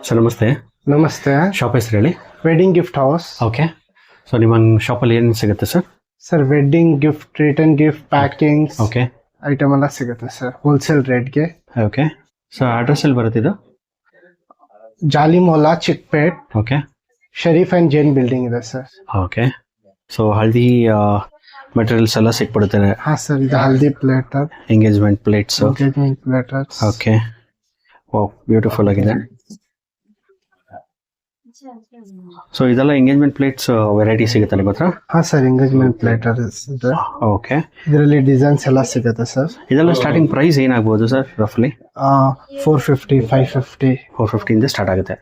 Sir ನಮಸ್ತೆ. ನಮಸ್ತೆ. Shop ಹೆಸರು ಹೇಳಿ. Wedding gift house. Okay. So ನಿಮ್ಮ ಶಾಪಲ್ಲಿ ಏನು ಸಿಗುತ್ತೆ sir? Sir wedding gift, return gift, packings okay item ಎಲ್ಲ ಸಿಗುತ್ತೆ ಸರ್, ಹೋಲ್ಸೇಲ್ ರೇಟ್ಗೆ. ಓಕೆ. ಸೊ ಅಡ್ರೆಸ್ ಎಲ್ಲಿ ಬರುತ್ತೆ ಇದು? Jalimohalla, Chickpet, okay. Sharif and Jain building ಇದೆ ಸರ್. ಓಕೆ. ಸೊ ಹಳದಿ ಮೆಟೀರಿಯಲ್ಸ್ ಎಲ್ಲ ಸಿಕ್ಬಿಡುತ್ತೆ. ಹಾ ಸರ್, ಇದು haldi platter, engagement plates. Engagement platters. Okay. Wow, beautiful ಆಗಿದೆ. ಸೊ ಇದೆಲ್ಲ ಎಂಗೇಜ್ಮೆಂಟ್ ಪ್ಲೇಟ್ಸ್ ವೆರೈಟಿ ಸಿಗುತ್ತೆ ನಿಮ್ಮ ಹತ್ರ? ಹಾ ಸರ್, ಎಂಗೇಜ್ಮೆಂಟ್ ಪ್ಲೇಟರ್ ಇದೆ. ಓಕೆ. ಇದರಲ್ಲಿ ಡಿಸೈನ್ಸ್ ಎಲ್ಲ ಸಿಗುತ್ತೆ ಸರ್. ಇದೆಲ್ಲ ಸ್ಟಾರ್ಟಿಂಗ್ ಪ್ರೈಸ್ ಏನಾಗ್ಬೋದು ಸರ್ ರಫ್ಲಿ? 450, 550. 450 ಇಂದ ಸ್ಟಾರ್ಟ್ ಆಗುತ್ತೆ.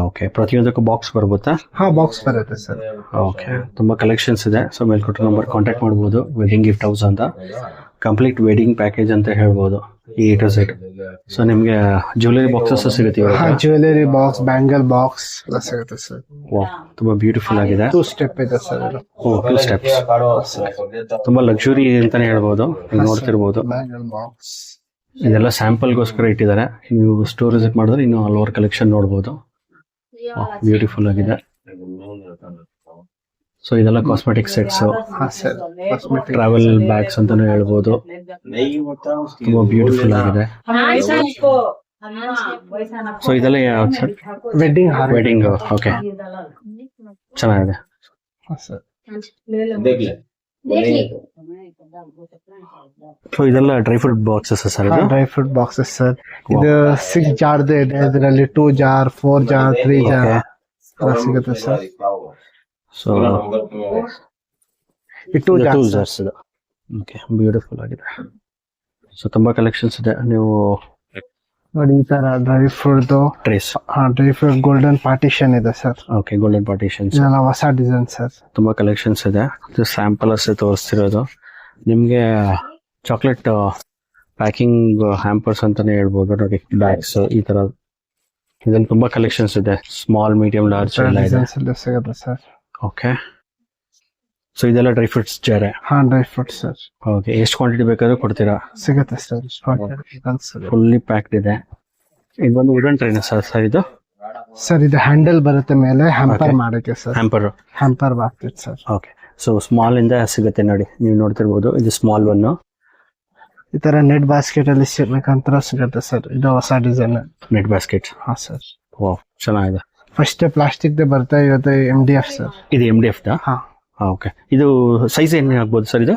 ಓಕೆ. ಪ್ರತಿಯೊಂದಕ್ಕೂ ಬಾಕ್ಸ್ ಬರ್ಬೋದಾ? ಹಾ, ಬಾಕ್ಸ್ ಬರುತ್ತೆ ಸರ್. ಓಕೆ. ತುಂಬಾ ಕಲೆಕ್ಷನ್ಸ್ ಇದೆ. ಸೊ ಮೇಲ್ಕೊಟ್ಟು ನಂಬರ್ ಕಾಂಟ್ಯಾಕ್ಟ್ ಮಾಡ್ಬೋದು. ವೆಡ್ಡಿಂಗ್ ಗಿಫ್ಟ್ ಹೌಸ್ ಅಂತ, ಕಂಪ್ಲೀಟ್ ವೆಡ್ಡಿಂಗ್ ಪ್ಯಾಕೇಜ್ ಅಂತ ಹೇಳ್ಬೋದು, A to Z. ಸೊ ನಿಮ್ಗೆ ಜ್ಯುವೆಲರಿ ಬಾಕ್ಸಸ್ ಸಿಗುತ್ತೆ? ಹಾ, ಜ್ಯುವೆಲರಿ ಬಾಕ್ಸ್, ಬ್ಯಾಂಗಲ್ ಬಾಕ್ಸ್ ಎಲ್ಲ ಸಿಗುತ್ತೆ ಸರ್. ತುಂಬಾ ಬ್ಯೂಟಿಫುಲ್ ಆಗಿದೆ. 2 ಸ್ಟೆಪ್ ಇದೆ ಸರ್ ಇದು. 2 ಸ್ಟೆಪ್ಸ್. ತುಂಬಾ ಲಕ್ಸುರಿ ಅಂತಾನೆ ಹೇಳ್ಬೋದು. ನೀವು ನೋಡ್ತಿರ್ಬೋದು. ಬ್ಯಾಂಗಲ್ ಬಾಕ್ಸ್ ಇದೆಲ್ಲ ಸ್ಯಾಂಪಲ್ಗೋಸ್ಕರ ಇಟ್ಟಿದ್ದಾರೆ. ನೀವು ಸ್ಟೋರ್ ವಿಸಿಟ್ ಮಾಡಿದ್ರೆ ಇನ್ನೂ ಆಲ್ ಓವರ್ ಕಲೆಕ್ಷನ್ ನೋಡ್ಬೋದು. ಬ್ಯೂಟಿಫುಲ್ ಆಗಿದೆ. ಸೊ ಇದೆಲ್ಲ ಕಾಸ್ಮೆಟಿಕ್ ಸೆಟ್ಸ್, ಹಾ ಸರ್, ಕಾಸ್ಮೆಟಿಕ್ ಟ್ರಾವೆಲ್ ಬ್ಯಾಗ್ಸ್ ಅಂತಾನು ಹೇಳ್ಬೋದು. ತುಂಬಾ ಬ್ಯೂಟಿಫುಲ್ ಆಗಿದೆ. ಸೊ ಇದೆಲ್ಲ ಯಾವ್ದು ಸರ್? ವೆಡ್ಡಿಂಗ್ ಹಾರ. ವೆಡ್ಡಿಂಗ್. ಓಕೆ, ಚೆನ್ನಾಗಿದೆ. ಹಾ ಸರ್. ಸೊ ಇದೆಲ್ಲ ಡ್ರೈ ಫ್ರೂಟ್ ಬಾಕ್ಸಸ್ ಸರ್? ಇದು ಡ್ರೈ ಫ್ರೂಟ್ ಬಾಕ್ಸಸ್ ಸರ್. ಇದು 6 ಜಾರ್ದು ಇದೆ. ಇದರಲ್ಲಿ 2 ಜಾರ್, 4 ಜಾರ್, 3 ಜಾರ್ ಎಲ್ಲ ಸಿಗುತ್ತೆ ಸರ್. ಸೊ ಈ 2 2 ಜಾರ್ಸ್ ಜಾರ್ಸ್ ಇದೆ. ಓಕೆ, ಬ್ಯೂಟಿಫುಲ್ ಆಗಿದೆ. ಸೊ ತುಂಬಾ ಕಲೆಕ್ಷನ್ಸ್ ಇದೆ. ನೀವು ನೋಡಿ, ಈ ತರ dry fruit trace. Dry fruit golden partition ಇದೆ ಸರ್. Okay, golden partitions. ಇದೆಲ್ಲ ಹೊಸ ಡಿಸೈನ್ ಸರ್. ತುಂಬಾ ಕಲೆಕ್ಷನ್ಸ್ ಇದೆ. ಇದು ಸ್ಯಾಂಪಲ್ ಅಷ್ಟೇ ತೋರಿಸ್ತಿರೋದು ನಿಮ್ಗೆ. ಚಾಕ್ಲೇಟ್ ಪ್ಯಾಕಿಂಗ್ ಹ್ಯಾಂಪರ್ಸ್ ಅಂತಾನೆ ಹೇಳ್ಬೋದು. ನೋಡಿ, ಬ್ಯಾಗ್ಸ್ ಈ ತರ. ಇದ್ರಲ್ಲಿ ತುಂಬಾ ಕಲೆಕ್ಷನ್ಸ್ ಇದೆ. ಸ್ಮಾಲ್, ಮೀಡಿಯಂ, ಲಾರ್ಜ್ ಎಲ್ಲ ಇದೆ. ಡಿಸೈನ್ಸ್ ಎಲ್ಲ ಸಿಗುತ್ತೆ ಸರ್. ಓಕೆ. ಸೊ ಇದೆಲ್ಲ ಡ್ರೈ ಫ್ರೂಟ್ಸ್ ಜಾರೆ? ಹಾ, ಡ್ರೈ ಫ್ರೂಟ್ ಸರ್. ಓಕೆ. ಎಷ್ಟು ಕ್ವಾಂಟಿಟಿ ಬೇಕಾದ್ರೂ ಕೊಡ್ತೀರಾ? ಸಿಗುತ್ತೆ ಸರ್. ಫುಲ್ಲಿ ಪ್ಯಾಕ್ಡ್ ಇದೆ. ಇದು ಬಂದು ವುಡನ್ ಟ್ರೈನ್ ಸರ್ ಇದು? ಸರ್, ಇದು ಹ್ಯಾಂಡಲ್ ಬರುತ್ತೆ ಮೇಲೆ, ಹ್ಯಾಂಪರ್ ಮಾಡಕ್ಕೆ ಸರ್. ಹ್ಯಾಂಪರ್ ಬರ್ತದೆ ಸರ್. ಓಕೆ. ಸೊ ಸ್ಮಾಲ್ ಇಂದ ಸಿಗುತ್ತೆ ನೋಡಿ, ನೀವು ನೋಡ್ತಿರ್ಬೋದು. ಇದು ಸ್ಮಾಲ್ ಒನ್. ಈ ತರ ನೆಟ್ ಬಾಸ್ಕೆಟ್ ಅಲ್ಲಿ ಸಿಗ್ಬೇಕಂತ ಸಿಗುತ್ತೆ ಸರ್. ಇದು ಹೊಸ ಡಿಸೈನ್ ನೆಟ್ ಬಾಸ್ಕೆಟ್. ಹಾ ಸರ್. ವಾವ್, ಚೆನ್ನಾಗಿದೆ. ಫಸ್ಟ್ ಪ್ಲಾಸ್ಟಿಕ್ ಬರುತ್ತೆ, ಇವತ್ತು MDF ಸರ್. ಇದು MDF ದಾ? ಹಾ. ಓಕೆ. ಇದು ಸೈಜ್ ಏನ್ ಆಗ್ಬೋದು ಸರ್? ಇದು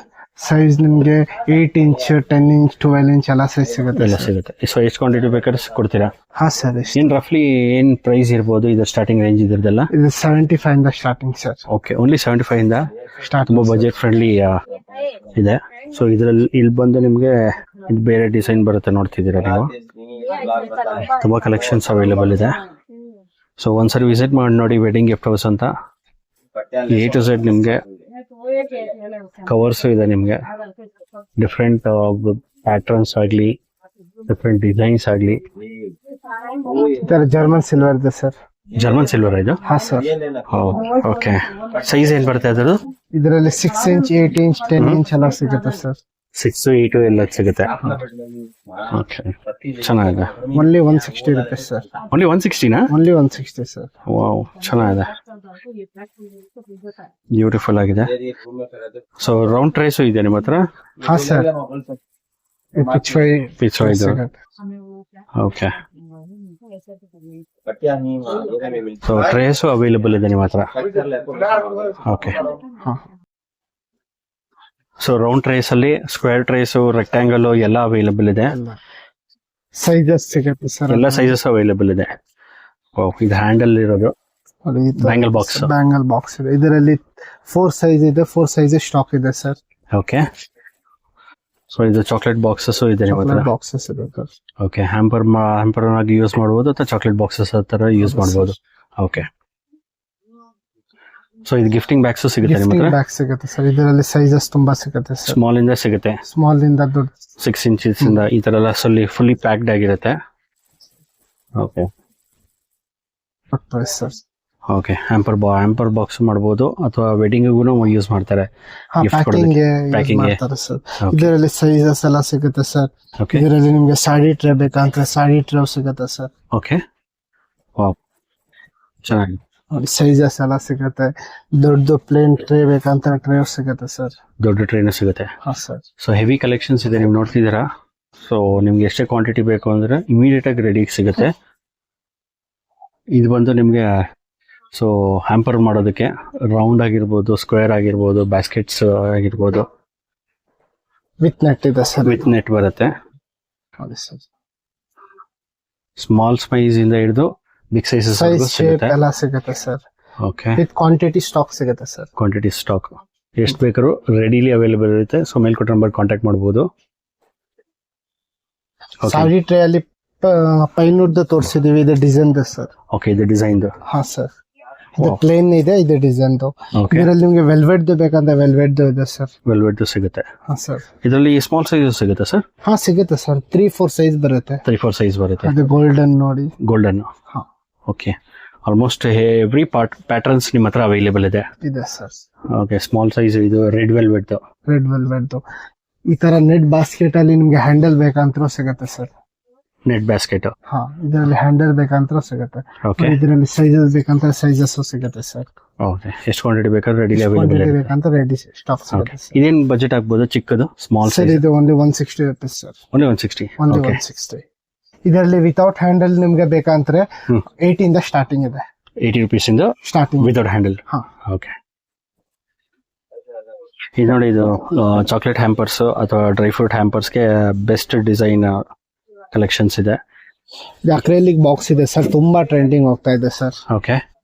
ಸೈಜ್ ನಿಮ್ಗೆ 8 ಇಂಚ್, 10 ಇಂಚ್, 12 ಇಂಚ್ ಎಲ್ಲ ಸೈಜ್ ಸಿಗುತ್ತೆ. ಎಲ್ಲ ಸಿಗುತ್ತೆ. ಸೊ ಎಷ್ಟು ಕ್ವಾಂಟಿಟಿ ಬೇಕಾದ್ರೆ ಕೊಡ್ತೀರಾ? ಹಾ ಸರ್. ಏನ್ ರಫ್ಲಿ ಏನ್ ಪ್ರೈಸ್ ಇರ್ಬೋದು? ಇದು ಸ್ಟಾರ್ಟಿಂಗ್ ರೇಂಜ್ ಇದ್ರದ್ದೆಲ್ಲ? ಇದು 75 ಇಂದ ಸ್ಟಾರ್ಟಿಂಗ್ ಸರ್. ಓಕೆ, ಓನ್ಲಿ 75 ಇಂದ ಸ್ಟಾರ್ಟ್. ತುಂಬಾ ಬಜೆಟ್ ಫ್ರೆಂಡ್ಲಿ ಇದೆ. ಸೊ ಇದ್ರಲ್ಲಿ ಇಲ್ಲಿ ಬಂದು ನಿಮ್ಗೆ ಇದು ಬೇರೆ ಡಿಸೈನ್ ಬರುತ್ತೆ, ನೋಡ್ತಿದ್ದೀರಾ ನೀವು. ತುಂಬಾ ಕಲೆಕ್ಷನ್ಸ್ ಅವೈಲೇಬಲ್ ಇದೆ. ಸೊ ಒಂದ್ಸರಿ ವಿಸಿಟ್ ಮಾಡಿ ನೋಡಿ ವೆಡ್ಡಿಂಗ್ ಗಿಫ್ಟ್ ಹೌಸ್ ಅಂತ. A to Z ನಿಮ್ಗೆ ಕವರ್ಸ್ ಇದೆ. ನಿಮ್ಗೆ ಡಿಫ್ರೆಂಟ್ ಪ್ಯಾಟರ್ನ್ಸ್ ಆಗ್ಲಿ, ಡಿಫ್ರೆಂಟ್ ಡಿಸೈನ್ಸ್ ಆಗ್ಲಿ. ಜರ್ಮನ್ ಸಿಲ್ವರ್ ಇದೆ ಸರ್. ಜರ್ಮನ್ ಸಿಲ್ವರ್ ಇದು? ಹಾ ಸರ್. ಓಕೆ. ಸೈಜ್ ಏನ್ ಬರುತ್ತೆ ಅದ್ರದ್ದು? ಇದರಲ್ಲಿ 6 ಇಂಚ್, 8 ಇಂಚ್, 10 ಇಂಚ್ ಎಲ್ಲ ಸಿಗುತ್ತೆ ಸರ್. 6, 8 ಎಲ್ಲ ಸಿಗುತ್ತೆ. ಓಕೆ, ಚೆನ್ನಾಗಿದೆ. Only 160 rupees sir. ಓನ್ಲಿ 160ನಾ? Only 160 sir. ವಾವ್, ಚೆನ್ನಾಗಿದೆ. ಬ್ಯೂಟಿಫುಲ್ ಆಗಿದೆ. ಸೊ ರೌಂಡ್ ಟ್ರೇಸು ಇದೆ ನಿಮ್ಮ ಹತ್ರ? ಹಾ ಸರ್. ಪಿಚ್ ವೈ ಇದು. ಓಕೆ. ಸೊ ಟ್ರೇಸು ಅವೈಲೇಬಲ್ ಇದೆ ನಿಮ್ಮ ಹತ್ರ? ಓಕೆ. ಸೊ ರೌಂಡ್ ಟ್ರೇಸ್ ಅಲ್ಲಿ ಸ್ಕ್ವೇರ್ ಟ್ರೇಸು, ರೆಕ್ಟ್ಯಾಂಗಲ್ ಎಲ್ಲ ಅವೈಲೇಬಲ್ ಇದೆ. ಸೈಜಸ್ ಸಿಗುತ್ತೆ ಸರ್. ಎಲ್ಲ ಸೈಜಸ್ ಅವೈಲೇಬಲ್ ಇದೆ. ಇದು ಹ್ಯಾಂಡಲ್ ಇರೋದು ಬ್ಯಾಂಗಲ್ ಬಾಕ್ಸ್. ಬ್ಯಾಂಗಲ್ ಬಾಕ್ಸ್ ಇದೆ. ಇದರಲ್ಲಿ 4 ಸೈಜ್ ಇದೆ. 4 ಸೈಜ್ ಸ್ಟಾಕ್ ಇದೆ ಸರ್. ಓಕೆ. ಸೊ ಇದು ಚಾಕ್ಲೇಟ್ ಬಾಕ್ಸಸ್ ಇದೆ ನಿಮ್ಮ ಹತ್ರ? ಬಾಕ್ಸಸ್ ಇದೆ ಸರ್. ಓಕೆ. ಹ್ಯಾಂಪರ್ ಆಗಿ ಯೂಸ್ ಮಾಡಬಹುದು ಅಥವಾ ಚಾಕ್ಲೇಟ್ ಬಾಕ್ಸಸ್ ತರ ಯೂಸ್ ಮಾಡಬಹುದು. ಓಕೆ. ಸೊ ಇದು ಗಿಫ್ಟಿಂಗ್ ಬ್ಯಾಗ್ಸ್ ಸಿಗುತ್ತೆ ನಿಮ್ಮ ಹತ್ರ? ಬ್ಯಾಗ್ ಸಿಗುತ್ತೆ ಸರ್. ಇದರಲ್ಲಿ ಸೈಜಸ್ ತುಂಬಾ ಸಿಗುತ್ತೆ ಸರ್. ಸ್ಮಾಲ್ ಇಂದ ಸಿಗುತ್ತೆ. ಸ್ಮಾಲ್ ಇಂದ ದೊಡ್ಡ 6 ಇಂಚಸ್ ಇಂದ ಈ ತರ ಎಲ್ಲ ಫುಲ್ಲಿ ಪ್ಯಾಕ್ಡ್ ಆಗಿರುತ್ತೆ. Okay. Sir. Okay. Hamper box ಮಾಡಬಹುದು ಅಥವಾ ವೆಡ್ಡಿಂಗ್ಗೂ ಯೂಸ್ ಮಾಡ್ತಾರೆ. Packing sir. ಇದರಲ್ಲಿ ಸೈಜಸ್ ಎಲ್ಲ ಸಿಗುತ್ತೆ ಸರ್. ಇದರಲ್ಲಿ ನಿಮ್ಗೆ ಸಾಡಿ ಟ್ರೇ ಬೇಕಂದ್ರೆ ಸಾಡಿ ಟ್ರೇ ಸಿಗುತ್ತೆ ಸರ್. ಓಕೆ. ವಾವ್, ಚೆನ್ನಾಗಿದೆ. ನೋಡಿ ಸೈಜಸ್ ಎಲ್ಲ ಸಿಗುತ್ತೆ. ದೊಡ್ಡ ಪ್ಲೇನ್ ಟ್ರೇ ಬೇಕಂತ ಟ್ರೇ ಸಿಗುತ್ತೆ ಸರ್. ದೊಡ್ಡ ಟ್ರೈನ್ ಸಿಗುತ್ತೆ. ಹಾ ಸರ್. ಸೊ ಹೆವಿ ಕಲೆಕ್ಷನ್ಸ್ ಇದೆ, ನೀವು ನೋಡ್ತಿದ್ದೀರಾ. ಸೊ ನಿಮ್ಗೆ ಎಷ್ಟೇ ಕ್ವಾಂಟಿಟಿ ಬೇಕು ಅಂದ್ರೆ ಇಮಿಡಿಯೇಟ್ ಆಗಿ ರೆಡಿ ಸಿಗುತ್ತೆ. ಇದು ಬಂದು ನಿಮಗೆ ಸೊ ಹ್ಯಾಂಪರ್ ಮಾಡೋದಕ್ಕೆ ರೌಂಡ್ ಆಗಿರ್ಬೋದು, ಸ್ಕ್ವೇರ್ ಆಗಿರ್ಬೋದು, ಬ್ಯಾಸ್ಕೆಟ್ಸ್ ಆಗಿರ್ಬೋದು, ವಿತ್ ನೆಟ್ ಇದೆ ಸರ್. ವಿತ್ ನೆಟ್ ಬರುತ್ತೆ. ನೋಡಿ ಸರ್. ಸ್ಮಾಲ್ ಸೈಜ್ ಇಂದ ಹಿಡಿದು ಬಿಗ್ ಸೈಜಸ್ ಸೈಜ್ ಶೇಪ್ ಸಿಗುತ್ತೆ. ಎಲ್ಲ ಸಿಗುತ್ತೆ sir. Okay, with quantity stock ಸಿಗುತ್ತೆ ಸರ್. ಕ್ವಾಂಟಿಟಿ ಸ್ಟಾಕ್ ಎಷ್ಟು ಬೇಕಾದ್ರೂ ರೆಡಿಲಿ ಅವೈಲೇಬಲ್ ಇರುತ್ತೆ. ಸೊ ಮೇಲ್ಕೊಟ್ಟ ನಂಬರ್ ಕಾಂಟ್ಯಾಕ್ಟ್ ಮಾಡ್ಬೋದು. ಸಾರಿ ಟ್ರೇ ಅಲ್ಲಿ ಪೈನುಡ್ದು ತೋರಿಸಿದೀವಿ. ಇದು ಡಿಸೈನ್ ಸರ್. ಓಕೆ, ಇದು ಡಿಸೈನ್. ಹಾ ಸರ್. ಇದು ಪ್ಲೇನ್ ಇದೆ, ಇದು ಡಿಸೈನ್. ಓಕೆ, ಇದರಲ್ಲಿ ನಿಮ್ಗೆ ವೆಲ್ವೆಟ್ ಬೇಕಂತ ವೆಲ್ವೆಟ್ ಇದೆ ಸರ್. ವೆಲ್ವೆಟ್ ಸಿಗುತ್ತೆ. ಹಾ ಸರ್. ಇದರಲ್ಲಿ ಸ್ಮಾಲ್ ಸೈಜ್ ಸಿಗುತ್ತೆ ಸರ್. ಹಾ ಸಿಗುತ್ತೆ ಸರ್. 3-4 ಸೈಜ್ ಬರುತ್ತೆ. 3-4 ಸೈಜ್ ಬರುತ್ತೆ. ಅದು ಗೋಲ್ಡನ್ ನೋಡಿ. ಗೋಲ್ಡನ್. ಹಾ. ಓಕೆ, ಆಲ್ಮೋಸ್ಟ್ ಎವ್ರಿ ಪ್ಯಾಟರ್ನ್ಸ್ ನಿಮ್ಮ ಹತ್ರ ಅವೈಲೇಬಲ್ ಇದೆ. ಇದೆ ಸರ್. ಓಕೆ, ಸ್ಮಾಲ್ ಸೈಜ್ ಇದು ರೆಡ್ ವೆಲ್ವೆಟ್. Red velvet. ಈ ತರ ನೆಟ್ ಬಾಸ್ಕೆಟ್ ಅಲ್ಲಿ ನಿಮ್ಗೆ ಹ್ಯಾಂಡಲ್ ಬೇಕಂತ ಸಿಗುತ್ತೆ ಸರ್. Net basket. ಹಾ, ಇದರಲ್ಲಿ ಹ್ಯಾಂಡಲ್ ಬೇಕಂತ ಸಿಗುತ್ತೆ. ಓಕೆ, ಇದರಲ್ಲಿ ಸೈಜಸ್ ಬೇಕಂತ ಸೈಜಸ್ ಸಿಗುತ್ತೆ ಸರ್. ಓಕೆ, ಎಷ್ಟು ಕ್ವಾಂಟಿಟಿ ಬೇಕಾದ್ರೆ ರೆಡಿಲಿ ಅವೈಲೇಬಲ್ ಇದೆ. ಬೇಕಂತ ರೆಡಿ ಸ್ಟಾಕ್ ಸಿಗುತ್ತೆ ಸರ್. ಇದೇನು ಬಜೆಟ್ ಆಗ್ಬೋದು ಚಿಕ್ಕದು ಸ್ಮಾಲ್ ಸರ್ ಸೈಜ್? ಇದು ಒಂದು 160 rupees ಸರ್. ಓನ್ಲಿ 160. ಒಂದು ಓಕೆ, 160. ಇದರಲ್ಲಿ ವಿತೌಟ್ ಹ್ಯಾಂಡಲ್ ನಿಮ್ಗೆ ಬೇಕಂದ್ರೆ 80 ಇಂದ ಸ್ಟಾರ್ಟಿಂಗ್ ಇದೆ. 80 rupees ಇಂದ ಸ್ಟಾರ್ಟಿಂಗ್ ವಿತೌಟ್ ಹ್ಯಾಂಡಲ್. ಹಾ. ಓಕೆ, ಇದು ನೋಡಿ, ಇದು ಚಾಕ್ಲೇಟ್ ಹ್ಯಾಂಪರ್ಸ್ ಅಥವಾ ಡ್ರೈ ಫ್ರೂಟ್ ಹ್ಯಾಂಪರ್ಸ್ಗೆ ಬೆಸ್ಟ್ ಡಿಸೈನ್ ಕಲೆಕ್ಷನ್ಸ್ ಇದೆ. ಇದು ಅಕ್ರೇಲಿಕ್ ಬಾಕ್ಸ್ ಇದೆ ಸರ್. ತುಂಬಾ ಟ್ರೆಂಡಿಂಗ್ ಹೋಗ್ತಾ ಇದೆ ಸರ್. ಓಕೆ,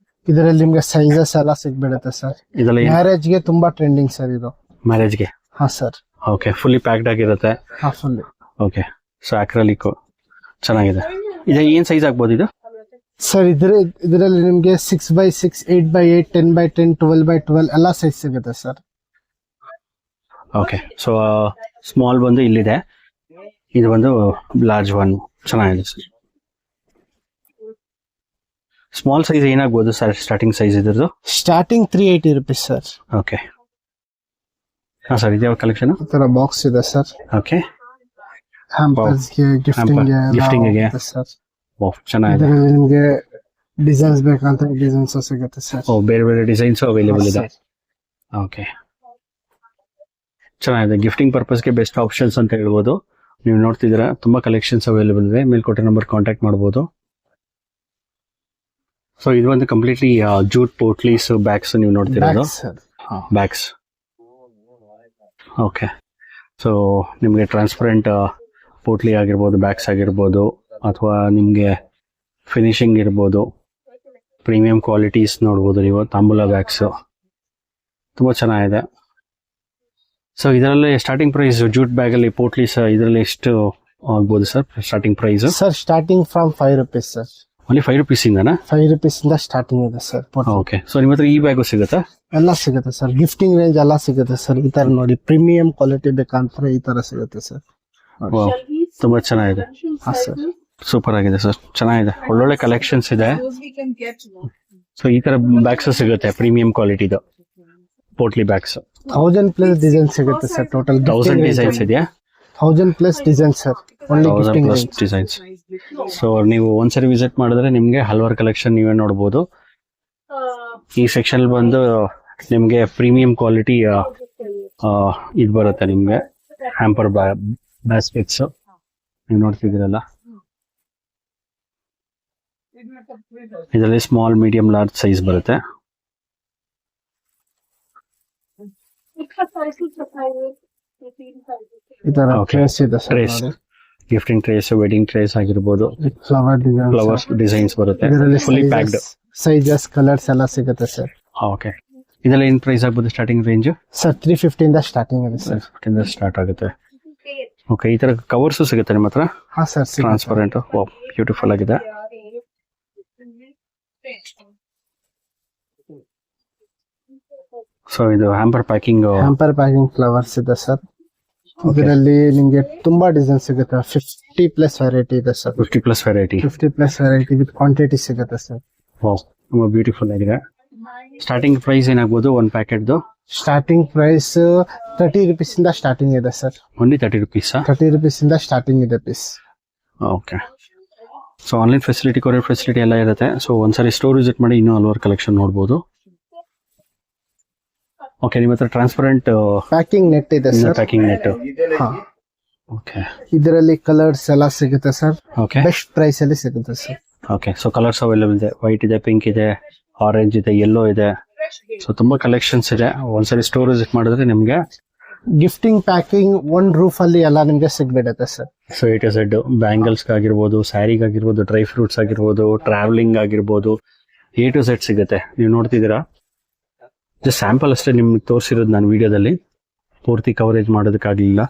ಇದರಲ್ಲಿ ನಿಮ್ಗೆ ಸೈಜಸ್ ಎಲ್ಲ ಸಿಗ್ಬಿಡುತ್ತೆ ಸರ್. ಇದರಲ್ಲಿ ಮ್ಯಾರೇಜ್ ಗೆ ತುಂಬಾ ಟ್ರೆಂಡಿಂಗ್ ಸರ್ ಇದು. ಮ್ಯಾರೇಜ್ಗೆ. ಹಾ ಸರ್. ಓಕೆ, ಫುಲ್ಲಿ ಪ್ಯಾಕ್ಡ್ ಆಗಿರುತ್ತೆ. ಹಾ ಫುಲ್. ಓಕೆ, ಸೊ ಅಕ್ರಲಿಕ್ ಚೆನ್ನಾಗಿದೆ. ಇದು ಏನ್ ಸೈಜ್ ಆಗ್ಬೋದು ಇದು ಸರ್? ಇದರಲ್ಲಿ ನಿಮ್ಗೆ 6x6, 8x8, 10x10, 12x12 ಎಲ್ಲ ಸೈಜ್ ಸಿಗುತ್ತೆ ಸರ್. ಓಕೆ, ಸೊ ಸ್ಮಾಲ್ ಬಂದು ಇಲ್ಲಿದೆ, ಇದು ಬಂದು ಲಾರ್ಜ್ ಒನ್. ಚೆನ್ನಾಗಿದೆ ಸರ್. ಸ್ಮಾಲ್ ಸೈಜ್ ಏನಾಗ್ಬೋದು ಸರ್ ಸ್ಟಾರ್ಟಿಂಗ್ ಸೈಜ್ ಇದ್ರದ್ದು? Starting 380 rupees sir. ಓಕೆ, ಹಾ ಸರ್. ಇದ್ಯಾವ ಕಲೆಕ್ಷನ್? ಈ ತರ ಬಾಕ್ಸ್ ಇದೆ ಸರ್. ಓಕೆ, ಹ್ಯಾಂಪರ್ಸ್ ಗೆ, ಗಿಫ್ಟಿಂಗ್ ಗೆ ಸರ್. ಓ, ಚೆನ್ನಾಗಿದೆ. ಇದರಲ್ಲಿ ನಿಮ್ಗೆ ಡಿಸೈನ್ಸ್ ಬೇಕಂತ ಡಿಸೈನ್ಸ್ ಸಿಗುತ್ತೆ ಸರ್. ಓ, ಬೇರೆ ಬೇರೆ ಡಿಸೈನ್ಸ್ ಅವೈಲೇಬಲ್ ಇದೆ. ಓಕೆ, ಚೆನ್ನಾಗಿದೆ. ಗಿಫ್ಟಿಂಗ್ ಪರ್ಪಸ್ಗೆ ಬೆಸ್ಟ್ ಆಪ್ಷನ್ಸ್ ಅಂತ ಹೇಳ್ಬೋದು. ನೀವು ನೋಡ್ತಿದ್ದೀರಾ, ತುಂಬಾ ಕಲೆಕ್ಷನ್ಸ್ ಅವೈಲೇಬಲ್ ಇದೆ. ಮೇಲ್ಕೊಟ್ಟ ನಂಬರ್ ಕಾಂಟ್ಯಾಕ್ಟ್ ಮಾಡ್ಬೋದು. ಸೊ ಇದು ಒಂದು ಕಂಪ್ಲೀಟ್ಲಿ ಜೂಟ್ ಪೋಟ್ಲೀಸ್ ಬ್ಯಾಗ್ಸ್ ನೀವು ನೋಡ್ತಿರೋದು. ಬ್ಯಾಗ್ಸ್. ಓಕೆ, ಸೊ ನಿಮಗೆ ಟ್ರಾನ್ಸ್ಪರೆಂಟ್ ಪೋಟ್ಲಿ ಆಗಿರ್ಬೋದು, ಬ್ಯಾಗ್ಸ್ ಆಗಿರ್ಬೋದು, ಅಥವಾ ನಿಮಗೆ ಫಿನಿಶಿಂಗ್ ಇರ್ಬೋದು, ಪ್ರೀಮಿಯಂ ಕ್ವಾಲಿಟೀಸ್ ನೋಡ್ಬೋದು ನೀವು. ತಾಂಬೂಲ ಬ್ಯಾಗ್ಸ್ ತುಂಬ ಚೆನ್ನಾಗಿದೆ. ಸೊ ಇದರಲ್ಲಿ ಸ್ಟಾರ್ಟಿಂಗ್ ಪ್ರೈಸ್ ಜೂಟ್ ಬ್ಯಾಗ್ ಅಲ್ಲಿ ಪೋಟ್ಲೀಸ್ ಇದರಲ್ಲಿ ಎಷ್ಟು ಆಗ್ಬೋದು sir starting price? Sir starting from 5 rupees sir. Only 5 rupees ಇಂದನಾ? 5 rupees ಇಂದ ಸ್ಟಾರ್ಟಿಂಗ್ ಇದೆ ಸರ್. ಓಕೆ, ಸೊ ನಿಮ್ಮ ಹತ್ರ ಈ ಬ್ಯಾಗು ಸಿಗುತ್ತಾ? ಎಲ್ಲ ಸಿಗುತ್ತೆ ಸರ್. ಗಿಫ್ಟಿಂಗ್ ರೇಂಜ್ ಎಲ್ಲ ಸಿಗುತ್ತೆ ಸರ್. ಈ ತರ ನೋಡಿ, ಪ್ರೀಮಿಯಂ ಕ್ವಾಲಿಟಿ ಬೇಕಂದ್ರೆ ಈ ತರ ಸಿಗುತ್ತೆ ಸರ್. ತುಂಬಾ ಚೆನ್ನಾಗಿದೆ. ಹಾ ಸರ್. ಸೂಪರ್ ಆಗಿದೆ ಸರ್, ಚೆನ್ನಾಗಿದೆ. ಒಳ್ಳೊಳ್ಳೆ ಕಲೆಕ್ಷನ್ಸ್ ಇದೆ. ಸೊ ಈ ತರ ಬ್ಯಾಗ್ಸ್ ಸಿಗುತ್ತೆ ಪ್ರೀಮಿಯಂ ಕ್ವಾಲಿಟಿದು ಪೋಟ್ಲಿ ಬ್ಯಾಗ್ಸ್. 1000+ ಡಿಸೈನ್ ಸಿಗುತ್ತೆ ಸರ್. ಟೋಟಲ್ 1000 ಡಿಸೈನ್ಸ್ ಇದೆಯಾ? 1000+ design sir. Only 1000+ designs. So ನೀವು ಒಂದ್ಸರಿ ವಿಸಿಟ್ ಮಾಡಿದ್ರೆ ನಿಮ್ಗೆ ಹಲವಾರು ಕಲೆಕ್ಷನ್ ನೀವೇ ನೋಡ್ಬೋದು. ಈ ಸೆಕ್ಷನ್ ಬಂದು ನಿಮ್ಗೆ ಪ್ರೀಮಿಯಂ ಕ್ವಾಲಿಟಿ ಇದು ಬರುತ್ತೆ ನಿಮ್ಗೆ ಹ್ಯಾಂಪರ್ ಬ್ಯಾಸ್ಕೆಟ್ಸ್ ನೀವು ನೋಡ್ತಿದ್ದೀರಲ್ಲ. ಇದರಲ್ಲಿ ಸ್ಮಾಲ್, ಮೀಡಿಯಂ, ಲಾರ್ಜ್ ಸೈಜ್ ಬರುತ್ತೆ. ಈ ತರ Okay. ಟ್ರೇಸ್ ಇದೆ sir. Trace, gifting trace, wedding trace ಆಗಿರ್ಬೋದು, ಫ್ಲವರ್ ಡಿಸೈನ್, ಫ್ಲವರ್ಸ್ ಡಿಸೈನ್ಸ್ ಬರುತ್ತೆ. ಇದರಲ್ಲಿ ಫುಲ್ಲಿ ಪ್ಯಾಕ್ಡ್. ಸೈಜಸ್, ಕಲರ್ಸ್ ಎಲ್ಲ ಸಿಗುತ್ತೆ ಸರ್. ಓಕೆ, ಇದೆಲ್ಲ ಏನ್ ಪ್ರೈಸ್ ಆಗ್ಬೋದು ಸ್ಟಾರ್ಟಿಂಗ್ ರೇಂಜ್? ಸರ್ 350 ಇಂದ ಸ್ಟಾರ್ಟಿಂಗ್ ಇದೆ ಸರ್. ಸ್ಟಾರ್ಟ್ ಆಗುತ್ತೆ. ಓಕೆ, ಈ ತರ ಕವರ್ಸ್ ಸಿಗುತ್ತೆ ನಿಮ್ಮ ಹತ್ರ? ಹಾ ಸರ್. ಟ್ರಾನ್ಸ್ಪರೆಂಟ್. ಬ್ಯೂಟಿಫುಲ್ ಆಗಿದೆ. ಸೊ ಇದು ಹ್ಯಾಂಪರ್ ಪ್ಯಾಕಿಂಗ್ ಫ್ಲವರ್ಸ್ ಇದೆ ಸರ್. ಇದರಲ್ಲಿ ನಿಮ್ಗೆ ತುಂಬಾ ಡಿಸೈನ್ ಸಿಗುತ್ತೆ. 50+ ವೆರೈಟಿ ಇದೆ sir. 50+ variety. 50+ variety with quantity ಸಿಗುತ್ತೆ ಸರ್. ವಾವ್, ತುಂಬಾ ಬ್ಯೂಟಿಫುಲ್ ಆಗಿದೆ. ಸ್ಟಾರ್ಟಿಂಗ್ ಪ್ರೈಸ್ ಏನಾಗ್ಬೋದು ಒಂದು ಪ್ಯಾಕೆಟ್ದು? ಸ್ಟಾರ್ಟಿಂಗ್ ಪ್ರೈಸ್ 30 rupees ಇಂದ ಸ್ಟಾರ್ಟಿಂಗ್ ಇದೆ ಸರ್. Only 30 rupees? 30 rupees ಇಂದ ಸ್ಟಾರ್ಟಿಂಗ್ ಇದೆ piece. Okay, so online facility, courier facility ಎಲ್ಲ ಇರುತ್ತೆ. ಸೊ ಒಂದ್ಸರಿ ಸ್ಟೋರ್ ವಿಸಿಟ್ ಮಾಡಿ ಇನ್ನೂ ಹಲವಾರು ಕಲೆಕ್ಷನ್ ನೋಡ್ಬೋದು. ಓಕೆ, ನಿಮ್ಮ ಹತ್ರ ಟ್ರಾನ್ಸ್ಪರೆಂಟ್ ಪ್ಯಾಕಿಂಗ್ ನೆಟ್ ಇದೆ ಸರ್. Packing net. ಹಾ, ಓಕೆ ಇದರಲ್ಲಿ ಕಲರ್ಸ್ ಎಲ್ಲ ಸಿಗುತ್ತೆ ಸರ್. ಓಕೆ ಬೆಸ್ಟ್ ಪ್ರೈಸ್ ಅಲ್ಲಿ ಸಿಗುತ್ತೆ sir. Okay. So colours available ಇದೆ. ವೈಟ್ ಇದೆ, ಪಿಂಕ್ ಇದೆ, ಆರೆಂಜ್ ಇದೆ, ಯೆಲ್ಲೋ ಇದೆ. ಸೊ ತುಂಬಾ ಕಲೆಕ್ಷನ್ಸ್ ಇದೆ. ಒಂದ್ಸರಿ ಸ್ಟೋರ್ ವಿಸಿಟ್ ಮಾಡಿದ್ರೆ ನಿಮ್ಗೆ ಗಿಫ್ಟಿಂಗ್ ಪ್ಯಾಕಿಂಗ್ ಒಂದ್ ರೂಫ್ ಅಲ್ಲಿ ಎಲ್ಲ ನಿಮ್ಗೆ ಸಿಗ್ಬಿಡುತ್ತೆ sir. So A to Z bangles ಆಗಿರ್ಬೋದು, ಸ್ಯಾರಿಗಾಗಿರ್ಬೋದು, ಡ್ರೈ ಫ್ರೂಟ್ಸ್ ಆಗಿರ್ಬೋದು, ಟ್ರಾವೆಲಿಂಗ್ ಆಗಿರ್ಬೋದು, A to Z ಸಿಗುತ್ತೆ. ನೀವು ನೋಡ್ತಿದ್ದೀರಾ, ಜಸ್ಟ್ ಸ್ಯಾಂಪಲ್ ಅಷ್ಟೇ ನಿಮ್ಗೆ ತೋರಿಸಿರೋದು ನಾನು ವಿಡಿಯೋದಲ್ಲಿ, ಪೂರ್ತಿ ಕವರೇಜ್ ಮಾಡೋದಕ್ಕಾಗಲಿಲ್ಲ.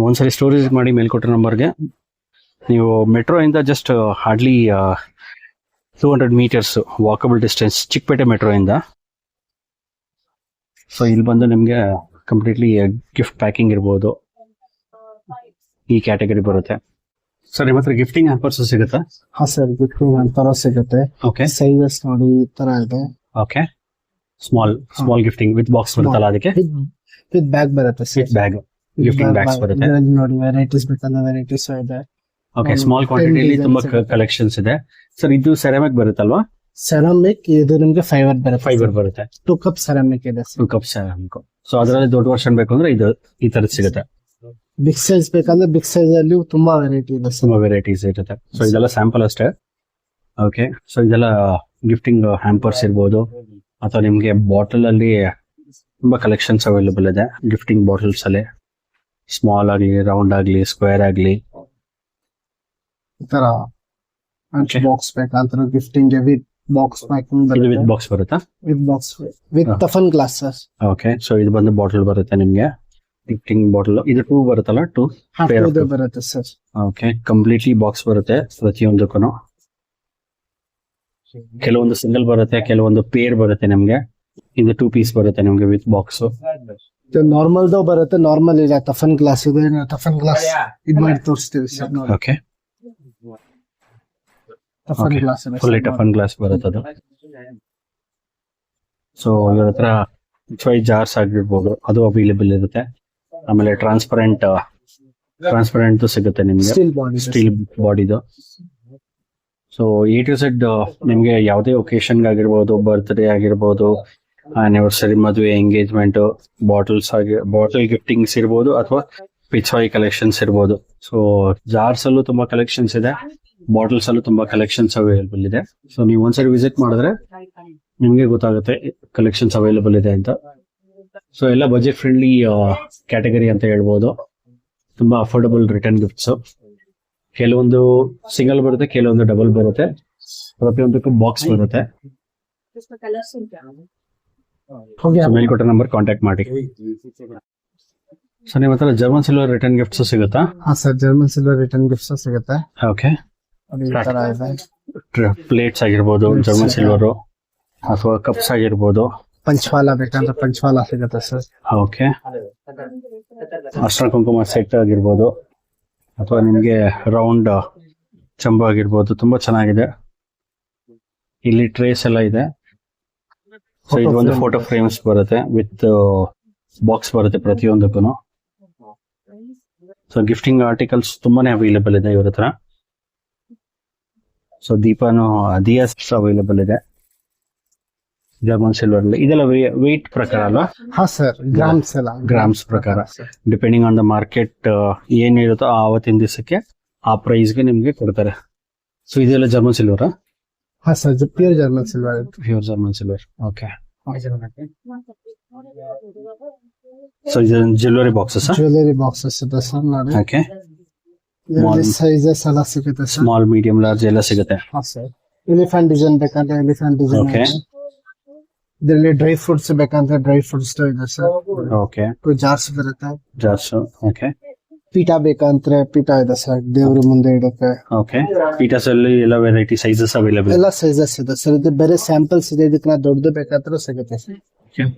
ಒಂದ್ಸರಿ ಸ್ಟೋರ್ ವಿಸಿಟ್ ಮಾಡಿ ಮೇಲ್ಕೊಟ್ಟ ನಂಬರ್ಗೆ. ನೀವು ಮೆಟ್ರೋ ಇಂದ just hardly 200 meters walkable distance Chickpete metro ಇಂದ. ಸೊ ಇಲ್ಲಿ ಬಂದು ನಿಮ್ಗೆ ಕಂಪ್ಲೀಟ್ಲಿ ಗಿಫ್ಟ್ ಪ್ಯಾಕಿಂಗ್ ಇರ್ಬೋದು, ಈ ಕ್ಯಾಟಗರಿ ಬರುತ್ತೆ. ಸರ್ ನಿಮ್ಮ ಹತ್ರ ಗಿಫ್ಟಿಂಗ್ ಹ್ಯಾಂಪರ್ಸ್ ಸಿಗುತ್ತಾ? ಹಾ ಸರ್, ಗಿಫ್ಟಿಂಗ್ ಅಂತರ ಸಿಗುತ್ತೆ. ಓಕೆ ಸೈಜಸ್ ನೋಡಿ ಈ ತರ ಇದೆ. Okay. Small gifting with box ಬರುತ್ತಲ್ಲ, ಅದಕ್ಕೆ ವಿತ್ ಬ್ಯಾಗ್ ಬರುತ್ತೆ sir. With bag gifting bags ಬರುತ್ತೆ. ಇದರಲ್ಲಿ ನೋಡಿ ವೆರೈಟೀಸ್ ಬೇಕಂದ್ರೆ ವೆರೈಟೀಸ್ ಇದೆ. ಓಕೆ, ಸ್ಮಾಲ್ ಕ್ವಾಂಟಿಟಿಯಲ್ಲಿ ತುಂಬಾ ಕಲೆಕ್ಷನ್ಸ್ ಇದೆ. ಸರ್ ಇದು ಸೆರಾಮಿಕ್ ಬರುತ್ತಲ್ವಾ? ಸೆರಾಮಿಕ್ ಇದು ನಿಮ್ಗೆ ಫೈಬರ್ ಬರುತ್ತೆ. ಫೈಬರ್ ಬರುತ್ತೆ. 2 cup ಸೆರಾಮಿಕ್ ಇದೆ ಸರ್. 2 cup ceramic. ಸೊ ಅದರಲ್ಲಿ ದೊಡ್ಡ ವರ್ಷನ್ ಬೇಕು ಅಂದ್ರೆ ಇದು ಈ ತರದ್ ಸಿಗುತ್ತೆ. ಬಿಗ್ ಸೈಜ್ ಬೇಕಂದ್ರೆ ಬಿಗ್ ಸೈಜ್ ಅಲ್ಲಿ ತುಂಬಾ ವೆರೈಟಿ ಇದೆ ಸರ್. ತುಂಬಾ ವೆರೈಟೀಸ್ ಇರುತ್ತೆ. ಸೊ ಇದೆಲ್ಲ ಸ್ಯಾಂಪಲ್ ಅಷ್ಟೇ. ಓಕೆ. ಸೊ ಇದೆಲ್ಲ ಗಿಫ್ಟಿಂಗ್ ಹ್ಯಾಂಪರ್ಸ್ ಇರ್ಬೋದು, ಅಥವಾ ನಿಮ್ಗೆ ಬಾಟಲ್ ಅಲ್ಲಿ ತುಂಬಾ ಕಲೆಕ್ಷನ್ಸ್ ಅವೈಲೇಬಲ್ ಇದೆ. ಗಿಫ್ಟಿಂಗ್ ಬಾಟಲ್ಸ್ ಅಲ್ಲಿ ಸ್ಮಾಲ್ ಆಗ್ಲಿ, ರೌಂಡ್ ಆಗ್ಲಿ, ಸ್ಕ್ವೇರ್ ಆಗ್ಲಿ, ಈ ತರ ಬಾಕ್ಸ್ ಬೇಕಂದ್ರೆ ಗಿಫ್ಟಿಂಗ್ ವಿತ್ ಬಾಕ್ಸ್ ಪ್ಯಾಕಿಂಗ್ ಇದು ಬರುತ್ತೆ. ವಿತ್ ಬಾಕ್ಸ್ ಬರುತ್ತಾ? With box with toughen glass sir. Okay. So ಇದು ಬಂದು ಬಾಟಲ್ ಬರುತ್ತೆ ನಿಮ್ಗೆ, ಗಿಫ್ಟಿಂಗ್ ಬಾಟಲ್. ಇದು 2 ಬರುತ್ತಲ್ಲ, 2 pair of two. ಬರುತ್ತೆ ಸರ್. ಓಕೆ. ಕಂಪ್ಲೀಟ್ಲಿ ಬಾಕ್ಸ್ ಬರುತ್ತೆ ಪ್ರತಿಯೊಂದಕ್ಕೂ. ಕೆಲವೊಂದು ಸಿಂಗಲ್ ಬರುತ್ತೆ, ಕೆಲವೊಂದು ಪೇರ್ ಬರುತ್ತೆ ನಿಮ್ಗೆ. ಇದು 2 piece ಬರುತ್ತೆ ನಿಮ್ಗೆ ವಿತ್ ಬಾಕ್ಸ್. ನಾರ್ಮಲ್ ಬರುತ್ತೆ. ನಾರ್ಮಲ್ ಇದೆ, ಟಫನ್ ಗ್ಲಾಸ್ ಇದೆ. ಟಫನ್ ಗ್ಲಾಸ್ ಇದು ಮಾಡಿ ತೋರಿಸ್ತೀವಿ ಸರ್. ನೋಡಿ ಓಕೆ. ಟಫನ್ ಗ್ಲಾಸ್ ಇದೆ ಫುಲ್ಲಿ ಟಫನ್ ಗ್ಲಾಸ್ ಬರುತ್ತೆ ಅದು. ಸೊ ಇವ್ರ ಹತ್ರ ಜಾರ್ಸ್ ಆಗಿರ್ಬೋದು, ಅದು ಅವೈಲೇಬಲ್ ಇರುತ್ತೆ. ಆಮೇಲೆ ಟ್ರಾನ್ಸ್ಪರೆಂಟ್ ಸಿಗುತ್ತೆ ನಿಮ್ಗೆ, ಸ್ಟೀಲ್ ಬಾಡಿ. ಸ್ಟೀಲ್ ಬಾಡಿದು. ಸೊ A to Z ನಿಮ್ಗೆ ಯಾವುದೇ ಒಕೇಶನ್ ಆಗಿರ್ಬೋದು, ಬರ್ತ್ಡೇ ಆಗಿರ್ಬೋದು, ಆನಿವರ್ಸರಿ, ಮದುವೆ, ಎಂಗೇಜ್ಮೆಂಟ್, ಬಾಟಲ್ ಗಿಫ್ಟಿಂಗ್ಸ್ ಇರ್ಬೋದು, ಅಥವಾ ಪಿಚ್ವಾಯಿ ಕಲೆಕ್ಷನ್ಸ್ ಇರ್ಬೋದು. ಸೊ ಜಾರ್ಸ್ ಅಲ್ಲೂ ತುಂಬಾ ಕಲೆಕ್ಷನ್ಸ್ ಇದೆ, ಬಾಟಲ್ಸ್ ಅಲ್ಲೂ ತುಂಬಾ ಕಲೆಕ್ಷನ್ಸ್ ಅವೈಲೇಬಲ್ ಇದೆ. ಸೊ ನೀವು ಒಂದ್ಸರಿ ವಿಸಿಟ್ ಮಾಡಿದ್ರೆ ನಿಮ್ಗೆ ಗೊತ್ತಾಗುತ್ತೆ ಕಲೆಕ್ಷನ್ಸ್ ಅವೈಲೇಬಲ್ ಇದೆ ಅಂತ. ಸೊ ಎಲ್ಲ ಬಜೆಟ್ ಫ್ರೆಂಡ್ಲಿ ಕ್ಯಾಟಗರಿ ಅಂತ ಹೇಳ್ಬೋದು. ತುಂಬಾ ಅಫೋರ್ಡಬಲ್ ರಿಟರ್ನ್ ಗಿಫ್ಟ್ಸ್. ಕೆಲವೊಂದು ಸಿಂಗಲ್ ಬರುತ್ತೆ, ಕೆಲವೊಂದು ಡಬಲ್ ಬರುತ್ತೆ, ಪ್ರತಿಯೊಂದಕ್ಕೂ ಬಾಕ್ಸ್ ಬರುತ್ತೆ. ಮೇಲ್ಕೊಟ್ಟ ನಂಬರ್ ಕಾಂಟ್ಯಾಕ್ಟ್ ಮಾಡಿ. ಸೊ ನಿಮ್ಮ ಹತ್ರ ಜರ್ಮನ್ ಸಿಲ್ವರ್ ರಿಟರ್ನ್ ಗಿಫ್ಟ್ಸ್ ಸಿಗುತ್ತಾ? ಹಾ sir, German silver return gifts ಸಿಗುತ್ತೆ. ಓಕೆ. ಈ ತರ ಇದೆ. ಪ್ಲೇಟ್ಸ್ ಆಗಿರ್ಬೋದು ಜರ್ಮನ್ ಸಿಲ್ವರ್, ಅಥವಾ ಕಪ್ಸ್ ಆಗಿರ್ಬೋದು. ಪಂಚವಾಲ ಬೇಕಂದ್ರೆ ಪಂಚವಾಲ ಸಿಗುತ್ತೆ ಸರ್. ಓಕೆ. ಅರ್ಶಿನ ಕುಂಕುಮ ಸೆಟ್ ಆಗಿರ್ಬೋದು, ಅಥವಾ ನಿಮ್ಗೆ ರೌಂಡ್ ಚಂಬು ಆಗಿರ್ಬೋದು. ತುಂಬಾ ಚೆನ್ನಾಗಿದೆ. ಇಲ್ಲಿ ಟ್ರೇಸ್ ಎಲ್ಲ ಇದೆ. ಸೊ ಇದು ಒಂದು ಫೋಟೋ ಫ್ರೇಮ್ಸ್ ಬರುತ್ತೆ ವಿತ್ ಬಾಕ್ಸ್ ಬರುತ್ತೆ ಪ್ರತಿಯೊಂದಕ್ಕೂ. ಸೊ ಗಿಫ್ಟಿಂಗ್ ಆರ್ಟಿಕಲ್ಸ್ ತುಂಬಾನೇ ಅವೈಲೇಬಲ್ ಇದೆ ಇವ್ರ ಹತ್ರ. ಸೊ ದಿಯಾಸ್ ಅವೈಲೇಬಲ್ ಇದೆ ಜರ್ಮನ್ ಸಿಲ್ವರ್ ಅಲ್ಲಿ. ಇದೆಲ್ಲ ವೆಯ್ಟ್ ಪ್ರಕಾರ ಅಲ್ವಾ? ಹಾ ಸರ್, ಗ್ರಾಮ್ಸ್ ಎಲ್ಲ ಗ್ರಾಮ್ಸ್ ಪ್ರಕಾರ, ಡಿಪೆಂಡಿಂಗ್ ಆನ್ ದ ಮಾರ್ಕೆಟ್ ಏನಿರುತ್ತೋ ಆವತ್ತಿನ ದಿವಸಕ್ಕೆ ಆ ಪ್ರೈಸ್ಗೆ ನಿಮ್ಗೆ ಕೊಡ್ತಾರೆ. ಸೊ ಇದೆಲ್ಲ ಜರ್ಮನ್ ಸಿಲ್ವರ್? ಹಾ sir, pure German silver. Pure German silver. Okay. So ಇದು ಜ್ಯುವೆಲರಿ ಬಾಕ್ಸಸ್? ಜ್ಯುವೆಲರಿ ಬಾಕ್ಸಸ್ ಇದೆ ಸರ್. ನೋಡಿ, ಓಕೆ. ಸೈಜಸ್ ಎಲ್ಲ ಸಿಗುತ್ತೆ ಸರ್. ಸ್ಮಾಲ್, ಮೀಡಿಯಂ, ಲಾರ್ಜ್ ಎಲ್ಲ ಸಿಗುತ್ತೆ. ಹಾ ಸರ್. ಎಲಿಫೆಂಟ್ ಡಿಸೈನ್ ಬೇಕಂದ್ರೆ ಎಲಿಫೆಂಟ್ ಡಿಸೈನ್. ಓಕೆ. ಇದರಲ್ಲಿ ಡ್ರೈ ಫ್ರೂಟ್ಸ್ ಬೇಕಂದ್ರೆ ಡ್ರೈ ಫ್ರೂಟ್ಸ್ ಇದೆ ಸರ್. ಓಕೆ. ಜಾರ್ಸ್ ಬರುತ್ತೆ. ಜಾರ್ಸ್. ಓಕೆ. ಪೀಠ ಬೇಕಂದ್ರೆ ಪೀಠ ಇದೆ ಸರ್, ದೇವ್ರ ಮುಂದೆ ಇಡಕ್ಕೆ. ಓಕೆ. ಪೀಠಸ್ ಅಲ್ಲಿ ಎಲ್ಲ ವೆರೈಟಿ ಸೈಜಸ್ ಅವೈಲೇಬಲ್? ಎಲ್ಲ ಸೈಜಸ್ ಇದೆ ಸರ್. ಇದು ಬೇರೆ ಸ್ಯಾಂಪಲ್ಸ್ ಇದೆ, ಇದಕ್ಕೆ ದೊಡ್ಡದು ಬೇಕಾದ್ರೂ ಸಿಗುತ್ತೆ ಸರ್.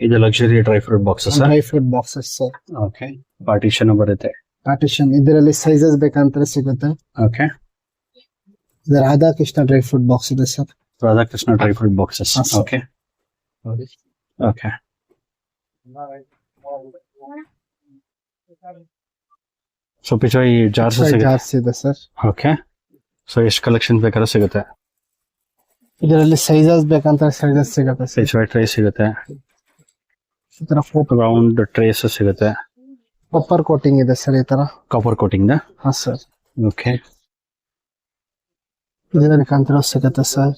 ಇದು luxury dry fruit boxes? Dry fruit boxes sir. Okay. Partition ಬರುತ್ತೆ. ಪಾರ್ಟಿಷನ್ ಇದರಲ್ಲಿ ಸೈಜಸ್ ಬೇಕಂದ್ರೆ ಸಿಗುತ್ತೆ. ಓಕೆ. ಇದು ರಾಧಾಕೃಷ್ಣ ಡ್ರೈ ಫ್ರೂಟ್ ಬಾಕ್ಸ್ ಇದೆ sir. Radhakrishna dry fruit boxes. Okay. Okay. So ಪಿಚಾಯಿ ಜಾರ್ಸ್ ಜಾರ್ಸ್ ಇದೆ ಸರ್. ಓಕೆ. ಸೊ ಎಷ್ಟು ಕಲೆಕ್ಷನ್ ಬೇಕಾದ್ರೂ ಸಿಗುತ್ತೆ. ಇದರಲ್ಲಿ ಸೈಜಸ್ ಬೇಕಂತ ಸೈಜಸ್ ಸಿಗುತ್ತೆ ಸರ್. HY ಟ್ರೇ ಸಿಗುತ್ತೆ, ಈ ತರ ರೌಂಡ್ ಟ್ರೇಸ್ ಸಿಗುತ್ತೆ. ಕಾಪರ್ ಕೋಟಿಂಗ್ ಇದೆ ಸರ್ ಈ ತರ. Copper coating. ಹಾ ಸರ್. ಓಕೆ. ಇದರಲ್ಲಿ ಕಂಟ್ರೋಲ್ ಸಿಗುತ್ತೆ ಸರ್.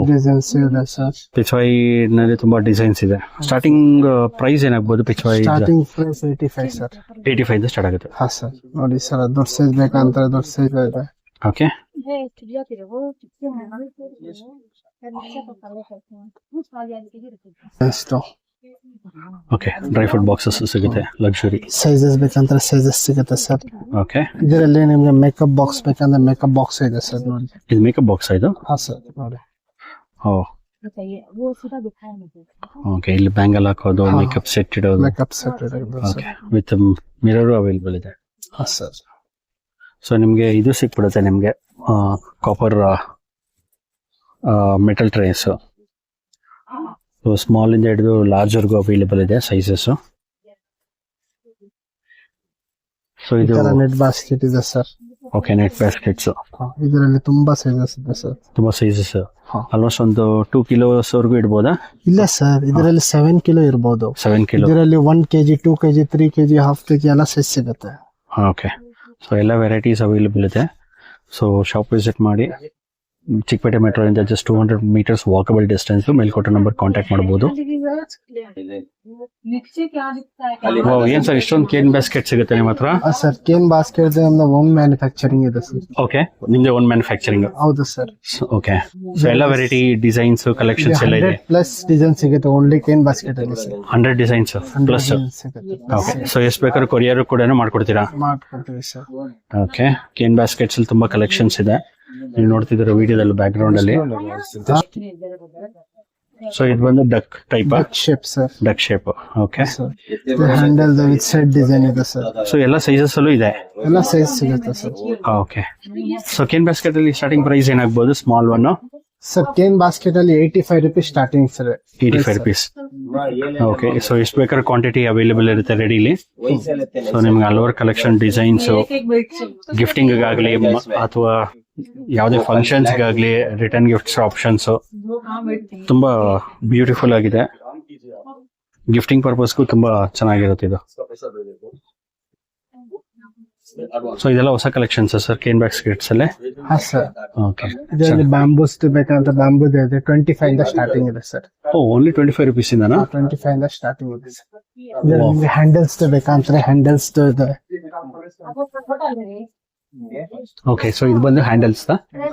ಡಿಸೈನ್ಸ್ ಇದೆ ಸರ್. HY ನಲ್ಲಿ ತುಂಬಾ ಡಿಸೈನ್ಸ್ ಇದೆ. ಸ್ಟಾರ್ಟಿಂಗ್ ಪ್ರೈಸ್ ಏನಾಗಬಹುದು? HY starting price 85 sir. 85 start ಆಗುತ್ತೆ. ಹಾ ಸರ್. ನೋಡಿ ಸರ್ ದೊಡ್ಡ ಸೈಜ್ ಬೇಕಂತ ದೊಡ್ಡ ಸೈಜ್ ಇದೆ. ಓಕೆ. ಎಷ್ಟು? ಓಕೆ. ಡ್ರೈ ಫ್ರೂಟ್ ಬಾಕ್ಸಸ್ ಸಿಗುತ್ತೆ, ಲಕ್ಸುರಿ. ಸೈಜಸ್ ಬೇಕಂತ ಸೈಜಸ್ ಸಿಗುತ್ತೆ ಸರ್. ಓಕೆ. ಇದರಲ್ಲಿ ನಿಮ್ಗೆ ಮೇಕಪ್ ಬಾಕ್ಸ್ ಬೇಕಂದ್ರೆ ಮೇಕಪ್ ಬಾಕ್ಸ್ ಇದೆ ಸರ್ ನೋಡಿ. ಇದು ಮೇಕಪ್ ಬಾಕ್ಸ್ ಇದು? ಹಾ ಸರ್ ನೋಡಿ. ಓ ಓಕೆ. ಇಲ್ಲಿ ಬ್ಯಾಂಗಲ್ ಹಾಕೋದು, ಮೇಕಪ್ ಸೆಟ್ ಇಡೋದು. ಮೇಕಪ್ ಸೆಟ್ ಇದೆ ಓಕೆ. ವಿತ್ ಮಿರರ್ ಅವೈಲೇಬಲ್ ಇದೆ. ಹಾ ಸರ್. ಸೊ ನಿಮಗೆ ಇದು ಸಿಕ್ಬಿಡುತ್ತೆ, ನಿಮಗೆ copper metal trace. So small ಇಂದ ಹಿಡಿದು ಲಾರ್ಜರ್ಗೂ ಅವೈಲೇಬಲ್ ಇದೆ ಸೈಜಸ್. ಸೊ ಇದು ನೆಟ್ ಬಾಸ್ಕೆಟ್ ಇದೆ ಸರ್. ಓಕೆ. Net baskets. ಇದರಲ್ಲಿ ತುಂಬಾ ಸೈಜಸ್ ಇದೆ ಸರ್. ತುಂಬಾ ಸೈಜಸ್. ಆಲ್ಮೋಸ್ಟ್ ಒಂದು 2 kilos ವರೆಗೂ ಇಡ್ಬೋದಾ? ಇಲ್ಲ ಸರ್, ಇದರಲ್ಲಿ 7 ಕಿಲೋ ಇರ್ಬೋದು. 7 kilos. ಇದರಲ್ಲಿ 1 kg 2 kg 3 kg half kg ಎಲ್ಲ ಸೈಜ್ ಸಿಗುತ್ತೆ. ಓಕೆ. ಸೊ ಎಲ್ಲ ವೆರೈಟೀಸ್ ಅವೈಲೇಬಲ್ ಇದೆ. ಸೊ ಶಾಪ್ ವಿಸಿಟ್ ಮಾಡಿ. ಚಿಕ್ಕಪೇಟೆ ಮೆಟ್ರೋ ಇಂದ just 200 meters walkable distance. Melkote number contact ಮಾಡಬಹುದು. ಏನ್ ಸರ್ ಇಷ್ಟೊಂದು ಕೇನ್ ಬಾಸ್ಕೆಟ್ ಸಿಗುತ್ತೆ ನಿಮ್ಮ ಹತ್ರ? ಸರ್ ಕೇನ್ ಬಾಸ್ಕೆಟ್ ನಮ್ದು ಓನ್ ಮ್ಯಾನುಫ್ಯಾಕ್ಚರಿಂಗ್ ಇದೆ ಸರ್. ಓಕೆ. ನಿಮ್ದೇ ಓನ್ ಮ್ಯಾನುಫ್ಯಾಕ್ಚರಿಂಗ್? ಹೌದು ಸರ್. ಓಕೆ. ಸೊ ಎಲ್ಲ ವೆರೈಟಿ ಡಿಸೈನ್ಸ್ ಕಲೆಕ್ಷನ್ಸ್ ಎಲ್ಲ ಇದೆ. ಪ್ಲಸ್ ಡಿಸೈನ್ ಸಿಗುತ್ತೆ ಓನ್ಲಿ ಕೇನ್ ಬಾಸ್ಕೆಟ್ ಅಲ್ಲಿ ಸರ್. 100 ಡಿಸೈನ್ಸ್ ಪ್ಲಸ್ ಸಿಗುತ್ತೆ. ಓಕೆ. ಸೊ ಎಷ್ಟು ಬೇಕಾದ್ರೂ ಕೊರಿಯರ್ ಕೂಡ ಮಾಡ್ಕೊಡ್ತೀರಾ? ಮಾಡ್ಕೊಡ್ತೀವಿ ಸರ್. ಓಕೆ. ಕೇನ್ ಬಾಸ್ಕೆಟ್ಸ್ ಅಲ್ಲಿ ತುಂಬಾ ಕಲೆಕ್ಷನ್ಸ್ ಇದೆ. ನೀವು ನೋಡ್ತಿದ್ದೀರಾ ವಿಡಿಯೋದಲ್ಲಿ ಬ್ಯಾಕ್ ಗ್ರೌಂಡ್ ಅಲ್ಲಿ. ಸೊ ಇದು ಬಂದು duck type shape sir. Duck shape. Okay. Handle with set design ಇದೆ ಸರ್. ಸೊ ಎಲ್ಲ ಸೈಜಸ್ ಅಲ್ಲೂ ಇದೆ? ಎಲ್ಲ ಸೈಜ್ ಸಿಗುತ್ತೆ sir. Okay. So cane basket ಅಲ್ಲಿ ಸ್ಟಾರ್ಟಿಂಗ್ ಪ್ರೈಸ್ ಏನಾಗಬಹುದು? Small one sir cane basket ಅಲ್ಲಿ 85 rupees starting sir. 85 rupees. Okay. So ಎಷ್ಟು ಬೇಕಾದ್ರೆ ಕ್ವಾಂಟಿಟಿ ಅವೈಲೇಬಲ್ ಇರುತ್ತೆ ರೆಡಿಲಿ. ಸೊ ನಿಮ್ಗೆ ಹಲವಾರು ಕಲೆಕ್ಷನ್ ಡಿಸೈನ್ಸ್ ಗಿಫ್ಟಿಂಗ್ ಆಗಲಿ ಅಥವಾ ಯಾವುದೇ ಫಂಕ್ಷನ್ಸ್ ಗಾಗ್ಲಿ ರಿಟರ್ನ್ ಗಿಫ್ಟ್ಸ್ ಆಪ್ಷನ್ಸ್ ತುಂಬಾ ಬ್ಯೂಟಿಫುಲ್ ಆಗಿದೆ. ಗಿಫ್ಟಿಂಗ್ ಪರ್ಪಸ್ಗೂ ತುಂಬಾ ಚೆನ್ನಾಗಿರುತ್ತೆ ಇದು. ಸೊ ಇದೆಲ್ಲ ಹೊಸ ಕಲೆಕ್ಷನ್ಸ್ ಸರ್ ಕೇನ್ ಬಾಸ್ಕೆಟ್ಸ್ ಅಲ್ಲೇ? ಹಾ ಸರ್. ಓಕೆ. ಇದರಲ್ಲಿ ಬ್ಯಾಂಬೂಸ್ ಬೇಕಂತ ಬ್ಯಾಂಬೂದ್ ಇದೆ 25 ಇಂದ ಸ್ಟಾರ್ಟಿಂಗ್ ಇದೆ ಸರ್. ಓ ಓನ್ಲಿ 25 rupees ಇಂದನಾ? 25 ಇಂದ ಸ್ಟಾರ್ಟಿಂಗ್ ಇದೆ ಸರ್. ಇದರಲ್ಲಿ ಹ್ಯಾಂಡಲ್ಸ್ ಬೇಕಂದ್ರೆ ಹ್ಯಾಂಡಲ್ಸ್ ಇದೆ. ಓಕೆ. ಸೊ ಇದು ಬಂದು ಹ್ಯಾಂಡಲ್ಸ್?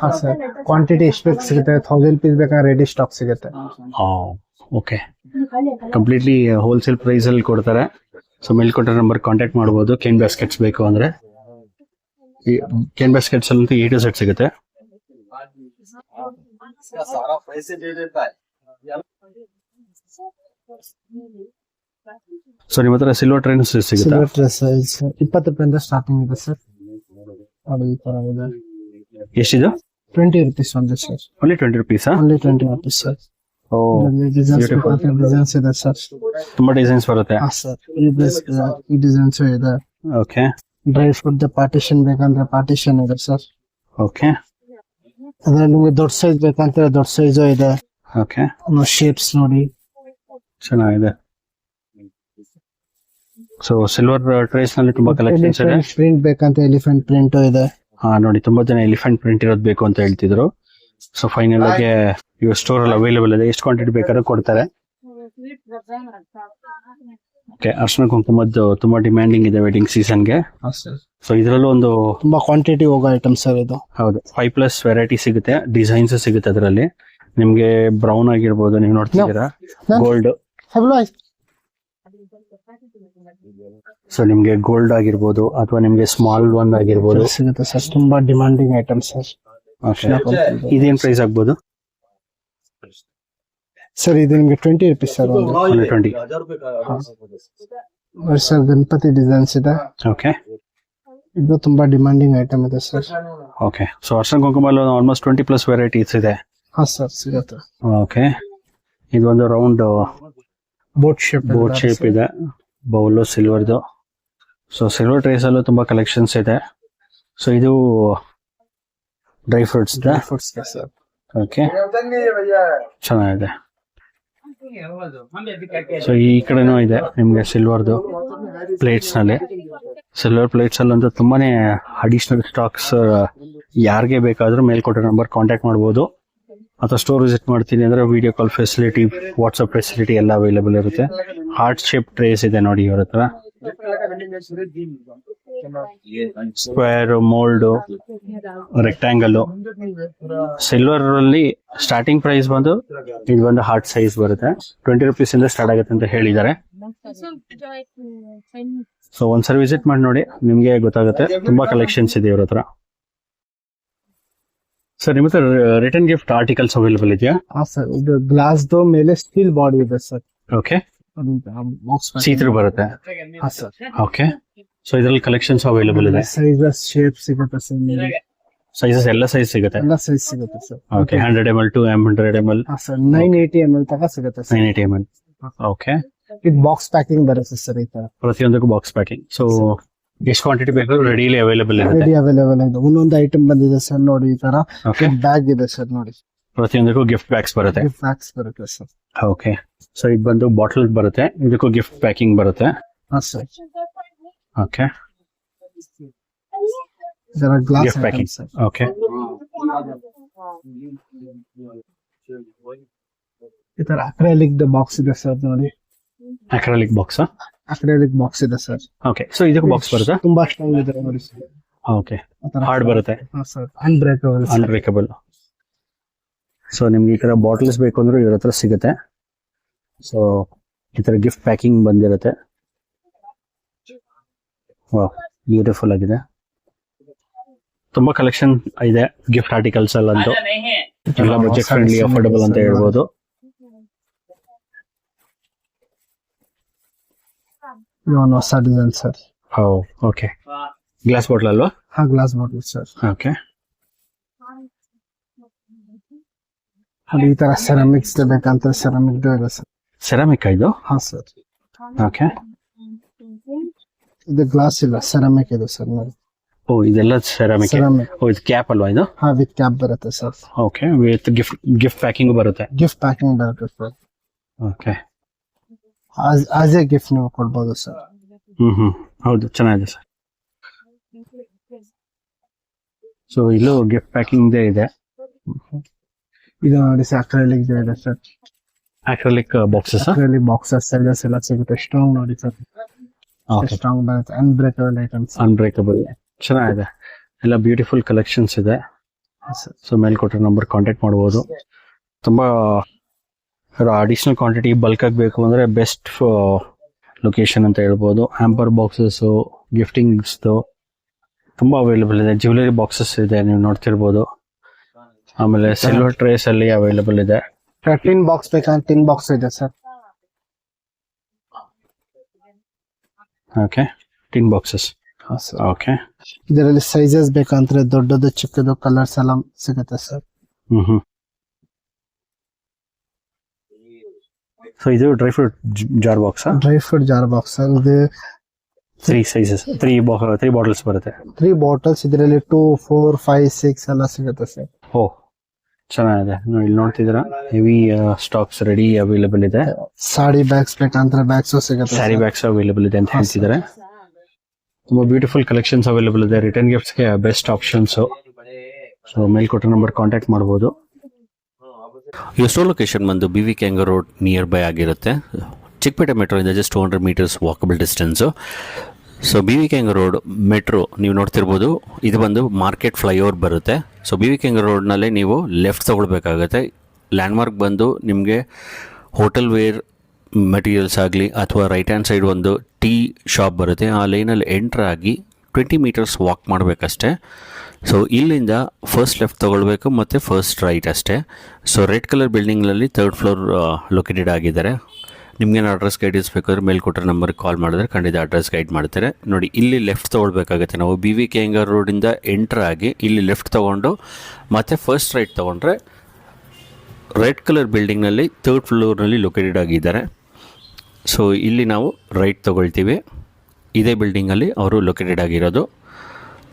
ಹಾ ಸರ್. ಕ್ವಾಂಟಿಟಿ ಎಷ್ಟು ಬೇಕು ಸಿಗುತ್ತೆ? 1000 rupees ಬೇಕಾದ್ರೆ ರೆಡಿ ಸ್ಟಾಕ್ ಸಿಗುತ್ತೆ. ಓಕೆ. ಕಂಪ್ಲೀಟ್ಲಿ ಹೋಲ್ಸೇಲ್ ಪ್ರೈಸ್ ಅಲ್ಲಿ ಕೊಡ್ತಾರೆ. ಸೊ ಮೇಲ್ಕೊಟ್ಟ ನಂಬರ್ ಕಾಂಟ್ಯಾಕ್ಟ್ ಮಾಡಬಹುದು ಕೇನ್ ಬಾಸ್ಕೆಟ್ಸ್ ಬೇಕು ಅಂದ್ರೆ. ಕೇನ್ ಬಾಸ್ಕೆಟ್ಸ್ ಅಂತೂ A to Z ಸಿಗುತ್ತೆ. ಸೊ ನಿಮ್ಮ ಹತ್ರ ಸಿಲ್ವರ್ ಟ್ರೈನ್ಸ್ ಸಿಗುತ್ತೆ? ಸಿಲ್ವರ್ ಡ್ರೆಸ್ 20 ರೂಪಾಯಿಂದ ಸ್ಟಾರ್ಟಿಂಗ್ ಇದೆ ಸರ್. ನೋಡಿ ಈ ತರ ಇದೆ. ಎಷ್ಟಿದು? 20 rupees ಒಂದು sir. Only 20 rupees? Only 20 rupees sir. ಓ ಡಿಸೈನ್ಸ್ ಇದೆ ಸರ್. ತುಂಬಾ ಡಿಸೈನ್ಸ್ ಬರುತ್ತೆ. ಹಾ ಸರ್. ಈ ಡಿಸೈನ್ಸ್ ಇದೆ. ಓಕೆ. ಡ್ರೈ ಫ್ರೂಟ್ ಪಾರ್ಟಿಷನ್ ಬೇಕಂದ್ರೆ ಪಾರ್ಟಿಷನ್ ಇದೆ ಸರ್. ಓಕೆ. ಅದ್ರಲ್ಲಿ ನಿಮ್ಗೆ ದೊಡ್ಡ ಸೈಜ್ ಬೇಕಂದ್ರೆ ದೊಡ್ಡ ಸೈಜ್ ಇದೆ. ಓಕೆ. ಶೇಪ್ಸ್ ನೋಡಿ ಚೆನ್ನಾಗಿದೆ. ಸೊ ಸಿಲ್ವರ್ ಟ್ರೇಸ್ ನಲ್ಲಿ ತುಂಬಾ ಕಲೆಕ್ಷನ್ಸ್ ಇದೆ. ಪ್ರಿಂಟ್ ಬೇಕಂತ ಎಲಿಫೆಂಟ್ ಪ್ರಿಂಟ್ ಇದೆ. ಹಾ ನೋಡಿ ತುಂಬಾ ಜನ ಎಲಿಫೆಂಟ್ ಪ್ರಿಂಟ್ ಇರೋದು ಬೇಕು ಅಂತ ಹೇಳ್ತಿದ್ರು. ಸೊ ಫೈನಲ್ ಆಗಿ ಇವಾಗ ಸ್ಟೋರ್ ಅಲ್ಲಿ ಅವೈಲೇಬಲ್ ಇದೆ. ಎಷ್ಟು ಕ್ವಾಂಟಿಟಿ ಬೇಕಾದ್ರೂ ಕೊಡ್ತಾರೆ. ಓಕೆ. ಅರ್ಶನ ಕುಂಕುಮದ್ದು ತುಂಬಾ ಡಿಮ್ಯಾಂಡಿಂಗ್ ಇದೆ ವೆಡ್ಡಿಂಗ್ ಸೀಸನ್ಗೆ. ಸೊ ಇದರಲ್ಲೂ ಒಂದು ತುಂಬಾ ಕ್ವಾಂಟಿಟಿ ಹೋಗೋ ಐಟಮ್ ಸರ್ ಇದು. ಹೌದು. 5+ ವೆರೈಟಿ ಸಿಗುತ್ತೆ, ಡಿಸೈನ್ಸ್ ಸಿಗುತ್ತೆ ಅದರಲ್ಲಿ. ನಿಮ್ಗೆ ಬ್ರೌನ್ ಆಗಿರ್ಬೋದು, ನೀವು ನೋಡ್ತಿದ್ದೀರಾ ಗೋಲ್ಡ್. ಸೊ ನಿಮ್ಗೆ ಗೋಲ್ಡ್ ಆಗಿರ್ಬೋದು ಅಥವಾ ನಿಮ್ಗೆ ಸ್ಮಾಲ್ ಒನ್ ಆಗಿರ್ಬೋದು ಸಿಗುತ್ತೆ ಸರ್. ತುಂಬಾ ಡಿಮ್ಯಾಂಡಿಂಗ್ ಐಟಮ್ ಸರ್. ಇದೇನ್ ಪ್ರೈಸ್ ಆಗ್ಬೋದು ಸರ್? ಇದು ನಿಮ್ಗೆ 20 rupees sir. 20. Sir Ganapati designs ಇದೆ. ಓಕೆ. ಇದು ತುಂಬಾ ಡಿಮ್ಯಾಂಡಿಂಗ್ ಐಟಮ್ ಇದೆ ಸರ್. ಓಕೆ. ಸೊ ಅರ್ಶನ ಕುಂಕುಮಲ್ಲಿ ಆಲ್ಮೋಸ್ಟ್ 20+ ವೆರೈಟೀಸ್ ಇದೆ. ಹಾ ಸರ್ ಸಿಗುತ್ತೆ. ಓಕೆ. ಇದೊಂದು ರೌಂಡ್ ಬೋಟ್ ಶೇಪ್ ಇದೆ. ಬೌಲು ಸಿಲ್ವರ್ದು. ಸೊ ಸಿಲ್ವರ್ ಟ್ರೇಸ್ ಅಲ್ಲೂ ತುಂಬಾ ಕಲೆಕ್ಷನ್ಸ್ ಇದೆ. ಸೊ ಇದು dry fruits dry fruits sir. Okay, ಚೆನ್ನಾಗಿದೆ. ಸೊ ಈ ಕಡೆನೂ ಇದೆ ನಿಮ್ಗೆ ಸಿಲ್ವರ್ದು ಪ್ಲೇಟ್ಸ್ ನಲ್ಲಿ. ಸಿಲ್ವರ್ ಪ್ಲೇಟ್ಸ್ ಅಲ್ಲಂತೂ ತುಂಬಾನೇ ಅಡಿಷನಲ್ ಸ್ಟಾಕ್ಸ್ ಯಾರಿಗೆ ಬೇಕಾದ್ರೂ ಮೇಲ್ಕೊಟ್ಟ ನಂಬರ್ ಕಾಂಟ್ಯಾಕ್ಟ್ ಮಾಡ್ಬೋದು. ಅಥವಾ ಸ್ಟೋರ್ ವಿಸಿಟ್ ಮಾಡ್ತೀನಿ ಅಂದ್ರೆ video call facility, WhatsApp facility ಎಲ್ಲ ಅವೈಲೇಬಲ್ ಇರುತ್ತೆ. ಹಾರ್ಟ್ ಶೇಪ್ ಟ್ರೇಸ್ ಇದೆ ನೋಡಿ ಇವ್ರ ಹತ್ರ. Square, mould, rectangle. ಸಿಲ್ವರ್ ಅಲ್ಲಿ ಸ್ಟಾರ್ಟಿಂಗ್ ಪ್ರೈಸ್ ಬಂದು ಇದು ಒಂದು ಹಾರ್ಟ್ ಸೈಜ್ ಬರುತ್ತೆ, 20 rupees ಇಂದ ಸ್ಟಾರ್ಟ್ ಆಗುತ್ತೆ ಅಂತ ಹೇಳಿದ್ದಾರೆ. ಸೊ ಒಂದ್ಸರಿ ವಿಸಿಟ್ ಮಾಡಿ ನೋಡಿ, ನಿಮ್ಗೆ ಗೊತ್ತಾಗುತ್ತೆ. ತುಂಬಾ ಕಲೆಕ್ಷನ್ಸ್ ಇದೆ ಇವ್ರ ಹತ್ರ. ಸರ್ ನಿಮ್ಮ ಹತ್ರ ರಿಟರ್ನ್ ಗಿಫ್ಟ್ ಆರ್ಟಿಕಲ್ಸ್ ಅವೈಲೇಬಲ್ ಇದೆಯಾ? ಹಾ ಸರ್, ಇದು ಗ್ಲಾಸ್ದು ಮೇಲೆ ಸ್ಟೀಲ್ ಬಾಡಿ ಇದೆ ಸರ್. ಓಕೆ, ಸೀತ್ರು ಬರುತ್ತೆ. ಹಾ ಸರ್. ಓಕೆ, ಸೊ ಇದರಲ್ಲಿ ಕಲೆಕ್ಷನ್ಸ್ ಅವೈಲೇಬಲ್ ಇದೆ. ಸೈಜಸ್, ಶೇಪ್ ಸಿಗುತ್ತೆ ಸರ್. ಸೈಜಸ್ ಎಲ್ಲ ಸೈಜ್ ಸಿಗುತ್ತೆ. ಎಲ್ಲ ಸೈಜ್ ಸಿಗುತ್ತೆ ಸರ್. Okay, 100 ml, 200 ml. ಹಾ ಸರ್, 980 ml ತನಕ ಸಿಗುತ್ತೆ ಸರ್. 980 ml. ಓಕೆ, ಇದು ಬಾಕ್ಸ್ ಪ್ಯಾಕಿಂಗ್ ಬರುತ್ತೆ ಸರ್ ಈ ತರ. ಪ್ರತಿಯೊಂದಕ್ಕೂ ಬಾಕ್ಸ್ ಪ್ಯಾಕಿಂಗ್. ಸೊ ಎಷ್ಟು ಕ್ವಾಂಟಿಟಿ ಬೇಕಾದ್ರೂ ರೆಡಿಲಿ ಅವೈಲೇಬಲ್ ಇರುತ್ತೆ. ರೆಡಿ ಅವೈಲೇಬಲ್ ಇದೆ. ಒಂದೊಂದು ಐಟಮ್ ಬಂದಿದೆ ಸರ್ ನೋಡಿ ಈ ತರ. ಓಕೆ, ಬ್ಯಾಗ್ ಇದೆ ಸರ್ ನೋಡಿ. ಪ್ರತಿಯೊಂದಕ್ಕೂ ಗಿಫ್ಟ್ ಬ್ಯಾಗ್ಸ್ ಬರುತ್ತೆ. ಗಿಫ್ಟ್ ಬ್ಯಾಗ್ಸ್ ಬರುತ್ತೆ ಸರ್. ಓಕೆ, ಸೊ ಇದು ಬಂದು ಬಾಟಲ್ ಬರುತ್ತೆ, ಇದಕ್ಕೂ ಗಿಫ್ಟ್ ಪ್ಯಾಕಿಂಗ್ ಬರುತ್ತೆ. ಹಾ ಸರ್. ಓಕೆ, ಇದರ glass gift packing. Sir. Okay, ಈ ತರ ಅಕ್ರೈಲಿಕ್ ಬಾಕ್ಸ್ ಇದೆ ಸರ್ ನೋಡಿ. Acrylic box. ಅಕ್ರೈಲಿಕ್ ಬಾಕ್ಸ್ ಇದೆ ಸರ್. ಓಕೆ, ಸೊ ಇದಕ್ಕೂ ಬಾಕ್ಸ್ ಬರುತ್ತೆ. ತುಂಬಾ ಸ್ಟ್ರಾಂಗ್ ಇದೆ ನೋಡಿ ಸರ್. ಓಕೆ, ಹಾರ್ಡ್ ಬರುತ್ತೆ. ಹಾ ಸರ್, ಅನ್ಬ್ರೇಕಬಲ್. ಅನ್ಬ್ರೇಕಬಲ್. ಸೊ ನಿಮ್ಗೆ ಈ ತರ ಬಾಟಲ್ಸ್ ಬೇಕು ಅಂದ್ರೆ ಇವ್ರ ಹತ್ರ ಸಿಗುತ್ತೆ. ಸೊ ಈ ತರ ಗಿಫ್ಟ್ ಪ್ಯಾಕಿಂಗ್ ಬಂದಿರುತ್ತೆ. ವಾಹ್, ಬ್ಯೂಟಿಫುಲ್ ಆಗಿದೆ. ತುಂಬಾ ಕಲೆಕ್ಷನ್ ಇದೆ ಗಿಫ್ಟ್ ಆರ್ಟಿಕಲ್ಸ್ ಅಲ್ಲಂತೂ. ಎಲ್ಲ ಬಜೆಟ್ ಫ್ರೆಂಡ್ಲಿ, ಅಫೋರ್ಡಬಲ್ ಅಂತ ಹೇಳ್ಬೋದು. ಇವನ್ ಹೊಸ design sir. Okay, glass bottle ಅಲ್ವಾ? ಹಾ, ಗ್ಲಾಸ್ ಬಾಟಲ್ ಸರ್. ಓಕೆ, ಅದು ಈ ತರ ಸೆರಾಮಿಕ್ಸ್ ಬೇಕಂತ ಸೆರಾಮಿಕ್ ಇದೆ ಸರ್. ಸೆರಾಮಿಕ್ ಇದು? ಹಾ ಸರ್. ಓಕೆ, ಇದು ಗ್ಲಾಸ್ ಇಲ್ಲ, ಸೆರಾಮಿಕ್ ಇದೆ ಸರ್ ನೋಡಿ. ಓ, ಇದೆಲ್ಲ ಸೆರಾಮಿಕ್. ಸೆರಾಮಿಕ್. ಓ, ಇದು ಕ್ಯಾಪ್ ಅಲ್ವಾ ಇದು? ಹಾ, ವಿತ್ ಕ್ಯಾಪ್ ಬರುತ್ತೆ sir. Okay, with gift packing ಬರುತ್ತೆ. ಗಿಫ್ಟ್ ಪ್ಯಾಕಿಂಗ್ ಬರುತ್ತೆ sir. Okay, as a gift ನೀವು ಕೊಡ್ಬೋದು ಸರ್. ಹೌದು, ಚೆನ್ನಾಗಿದೆ ಸರ್. ಸೊ ಇಲ್ಲೂ ಗಿಫ್ಟ್ ಪ್ಯಾಕಿಂಗ್ ಇದೆ. ಇದು ನೋಡಿ ಸರ್, ಅಕ್ರೈಲಿಕ್ ಇದೆ sir. Acrylic boxes. Acrylic boxes sizes ಎಲ್ಲ ಸಿಗುತ್ತೆ. ಸ್ಟ್ರಾಂಗ್ ನೋಡಿ ಸರ್. ಸ್ಟ್ರಾಂಗ್ ಬರುತ್ತೆ. Unbreakable items. ಅನ್ಬ್ರೇಕಬಲ್, ಚೆನ್ನಾಗಿದೆ. ಎಲ್ಲ ಬ್ಯೂಟಿಫುಲ್ ಕಲೆಕ್ಷನ್ಸ್ ಇದೆ. ಸೊ ಮೇಲ್ಕೊಟ್ಟ ನಂಬರ್ ಕಾಂಟ್ಯಾಕ್ಟ್ ಮಾಡ್ಬೋದು. ತುಂಬಾ ಅಡಿಷನಲ್ ಕ್ವಾಂಟಿಟಿ ಬಲ್ಕ್ ಆಗಬೇಕು ಅಂದ್ರೆ ಬೆಸ್ಟ್ ಲೊಕೇಶನ್ ಅಂತ ಹೇಳ್ಬೋದು. ಹ್ಯಾಂಪರ್ ಬಾಕ್ಸಸ್, ಗಿಫ್ಟಿಂಗ್ಸ್ ತುಂಬಾ ಅವೈಲೇಬಲ್ ಇದೆ. ಜ್ಯುವೆಲರಿ ಬಾಕ್ಸಸ್ ಇದೆ, ನೀವು ನೋಡ್ತಿರ್ಬೋದು. ಆಮೇಲೆ ಸಿಲ್ವರ್ ಟ್ರೇಸ್ ಅಲ್ಲಿ ಅವೈಲೇಬಲ್ ಇದೆ. ಟಿನ್ ಬಾಕ್ಸ್ ಬೇಕಂದ್ರೆ ಟಿನ್ ಬಾಕ್ಸ್ ಇದೆ sir. Okay, tin boxes. Okay, ಇದರಲ್ಲಿ ಸೈಜಸ್ ಬೇಕಂದ್ರೆ ದೊಡ್ಡದು, ಚಿಕ್ಕದು, ಕಲರ್ಸ್ ಎಲ್ಲ ಸಿಗುತ್ತೆ ಸರ್. ಸೊ ಇದು dry fruit jar box. Dry fruit jar box sir. ಇದು 3 ಸೈಜಸ್, 3 ಬಾಟಲ್ಸ್ ಬರುತ್ತೆ. 3 ಬಾಟಲ್ಸ್. ಇದರಲ್ಲಿ 2, 4, 5, 6 ಎಲ್ಲ ಸಿಗುತ್ತೆ ಸರ್. ಓ, ಚೆನ್ನಾಗಿದೆ. ಇಲ್ಲಿ ನೋಡ್ತಿದ್ದೀರಾ, ಹೆವಿ ಸ್ಟಾಕ್ಸ್ ರೆಡಿ ಅವೈಲೇಬಲ್ ಇದೆ. ಸಾಡಿ ಬ್ಯಾಗ್ಸ್ ಬೇಕಂದ್ರೆ ಬ್ಯಾಗ್ಸ್ ಸಿಗುತ್ತೆ. ಸ್ಯಾರಿ ಬ್ಯಾಗ್ಸ್ ಅವೈಲೇಬಲ್ ಇದೆ ಅಂತ ಹೇಳ್ತಿದ್ದಾರೆ. ತುಂಬಾ ಬ್ಯೂಟಿಫುಲ್ ಕಲೆಕ್ಷನ್ಸ್ ಅವೈಲೇಬಲ್ ಇದೆ. ರಿಟರ್ನ್ ಗಿಫ್ಟ್ಸ್ಗೆ ಬೆಸ್ಟ್ ಆಪ್ಷನ್ಸ್. ಸೊ ಮೇಲ್ಕೊಟ್ಟ ನಂಬರ್ ಕಾಂಟ್ಯಾಕ್ಟ್ ಮಾಡ್ಬೋದು. ಈ ಸ್ಟೋರ್ ಲೊಕೇಶನ್ ಬಂದು BV Kangar road nearby ಆಗಿರುತ್ತೆ. ಚಿಕ್ಕಪೇಟೆ ಮೆಟ್ರೋಯಿಂದ just 200 meters walkable distance. So BV Kangar road metro ನೀವು ನೋಡ್ತಿರ್ಬೋದು. ಇದು ಬಂದು ಮಾರ್ಕೆಟ್ ಫ್ಲೈಓವರ್ ಬರುತ್ತೆ. ಸೊ BV Kangar ರೋಡ್ನಲ್ಲೇ ನೀವು ಲೆಫ್ಟ್ ತೊಗೊಳ್ಬೇಕಾಗತ್ತೆ. ಲ್ಯಾಂಡ್ಮಾರ್ಕ್ ಬಂದು ನಿಮಗೆ ಹೋಟೆಲ್ ವೇರ್ ಮೆಟೀರಿಯಲ್ಸ್ ಆಗಲಿ ಅಥವಾ ರೈಟ್ ಹ್ಯಾಂಡ್ ಸೈಡ್ ಒಂದು ಟೀ ಶಾಪ್ ಬರುತ್ತೆ. ಆ ಲೈನಲ್ಲಿ ಎಂಟ್ರ್ ಆಗಿ 20 meters ವಾಕ್ ಮಾಡಬೇಕಷ್ಟೆ. ಸೊ ಇಲ್ಲಿಂದ ಫಸ್ಟ್ ಲೆಫ್ಟ್ ತೊಗೊಳ್ಬೇಕು ಮತ್ತು ಫಸ್ಟ್ ರೈಟ್ ಅಷ್ಟೇ. ಸೊ ರೆಡ್ ಕಲರ್ ಬಿಲ್ಡಿಂಗ್ನಲ್ಲಿ 3rd floor ಲೊಕೇಟೆಡ್ ಆಗಿದ್ದಾರೆ. ನಿಮಗೇನು ಅಡ್ರೆಸ್ ಗೈಡೆನ್ಸ್ ಬೇಕಾದ್ರೆ ಮೇಲ್ಕೊಟ್ಟ ನಂಬರ್ಗೆ ಕಾಲ್ ಮಾಡಿದ್ರೆ ಖಂಡಿತ ಅಡ್ರೆಸ್ ಗೈಡ್ ಮಾಡ್ತಾರೆ. ನೋಡಿ, ಇಲ್ಲಿ ಲೆಫ್ಟ್ ತೊಗೊಳ್ಬೇಕಾಗುತ್ತೆ. ನಾವು BV Kangar ರೋಡಿಂದ ಎಂಟ್ರ್ ಆಗಿ ಇಲ್ಲಿ ಲೆಫ್ಟ್ ತೊಗೊಂಡು ಮತ್ತು ಫಸ್ಟ್ ರೈಟ್ ತೊಗೊಂಡ್ರೆ ರೆಡ್ ಕಲರ್ ಬಿಲ್ಡಿಂಗ್ನಲ್ಲಿ 3rd floorನಲ್ಲಿ ಲೊಕೇಟೆಡ್ ಆಗಿದ್ದಾರೆ. ಸೊ ಇಲ್ಲಿ ನಾವು ರೈಟ್ ತೊಗೊಳ್ತೀವಿ. ಇದೇ ಬಿಲ್ಡಿಂಗಲ್ಲಿ ಅವರು ಲೊಕೇಟೆಡ್ ಆಗಿರೋದು.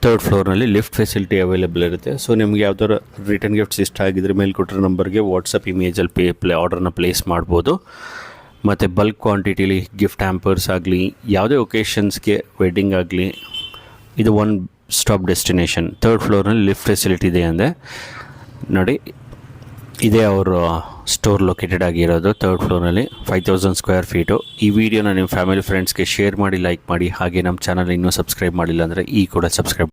ಥರ್ಡ್ ಫ್ಲೋರ್ನಲ್ಲಿ ಲಿಫ್ಟ್ ಫೆಸಿಲಿಟಿ ಅವೈಲೇಬಲ್ ಇರುತ್ತೆ. ಸೊ ನಿಮ್ಗೆ ಯಾವ್ದಾದ್ರು ರಿಟರ್ನ್ ಗಿಫ್ಟ್ಸ್ ಇಷ್ಟ ಆಗಿದ್ರೆ ಮೇಲೆ ಕೊಟ್ಟಿರೋ ನಂಬರ್ಗೆ ವಾಟ್ಸಪ್ ಇಮೇಜಲ್ಲಿ ಆರ್ಡರ್ನ ಪ್ಲೇಸ್ ಮಾಡ್ಬೋದು. ಮತ್ತು ಬಲ್ಕ್ ಕ್ವಾಂಟಿಟಿಲಿ ಗಿಫ್ಟ್ ಹ್ಯಾಂಪರ್ಸ್ ಆಗಲಿ, ಯಾವುದೇ ಒಕೇಶನ್ಸ್ಗೆ, ವೆಡ್ಡಿಂಗ್ ಆಗಲಿ, ಇದು ಒನ್ ಸ್ಟಾಪ್ ಡೆಸ್ಟಿನೇಷನ್. ಥರ್ಡ್ ಫ್ಲೋರ್ನಲ್ಲಿ ಲಿಫ್ಟ್ ಫೆಸಿಲಿಟಿ ಇದೆ ಅಂದರೆ ನೋಡಿ, ಇದೇ ಅವರು ಸ್ಟೋರ್ ಲೊಕೇಟೆಡ್ ಆಗಿರೋದು ಥರ್ಡ್ ಫ್ಲೋರ್ನಲ್ಲಿ, 5000 ಸ್ಕ್ವೇರ್ ಫೀಟು. ಈ ವಿಡಿಯೋನ ನಿಮ್ಮ ಫ್ಯಾಮಿಲಿ ಫ್ರೆಂಡ್ಸ್ಗೆ ಶೇರ್ ಮಾಡಿ, ಲೈಕ್ ಮಾಡಿ. ಹಾಗೆ ನಮ್ಮ ಚಾನಲ್ ಇನ್ನೂ ಸಬ್ಸ್ಕ್ರೈಬ್ ಮಾಡಿಲ್ಲ ಅಂದರೆ ಈ ಕೂಡ ಸಬ್ಸ್ಕ್ರೈಬ್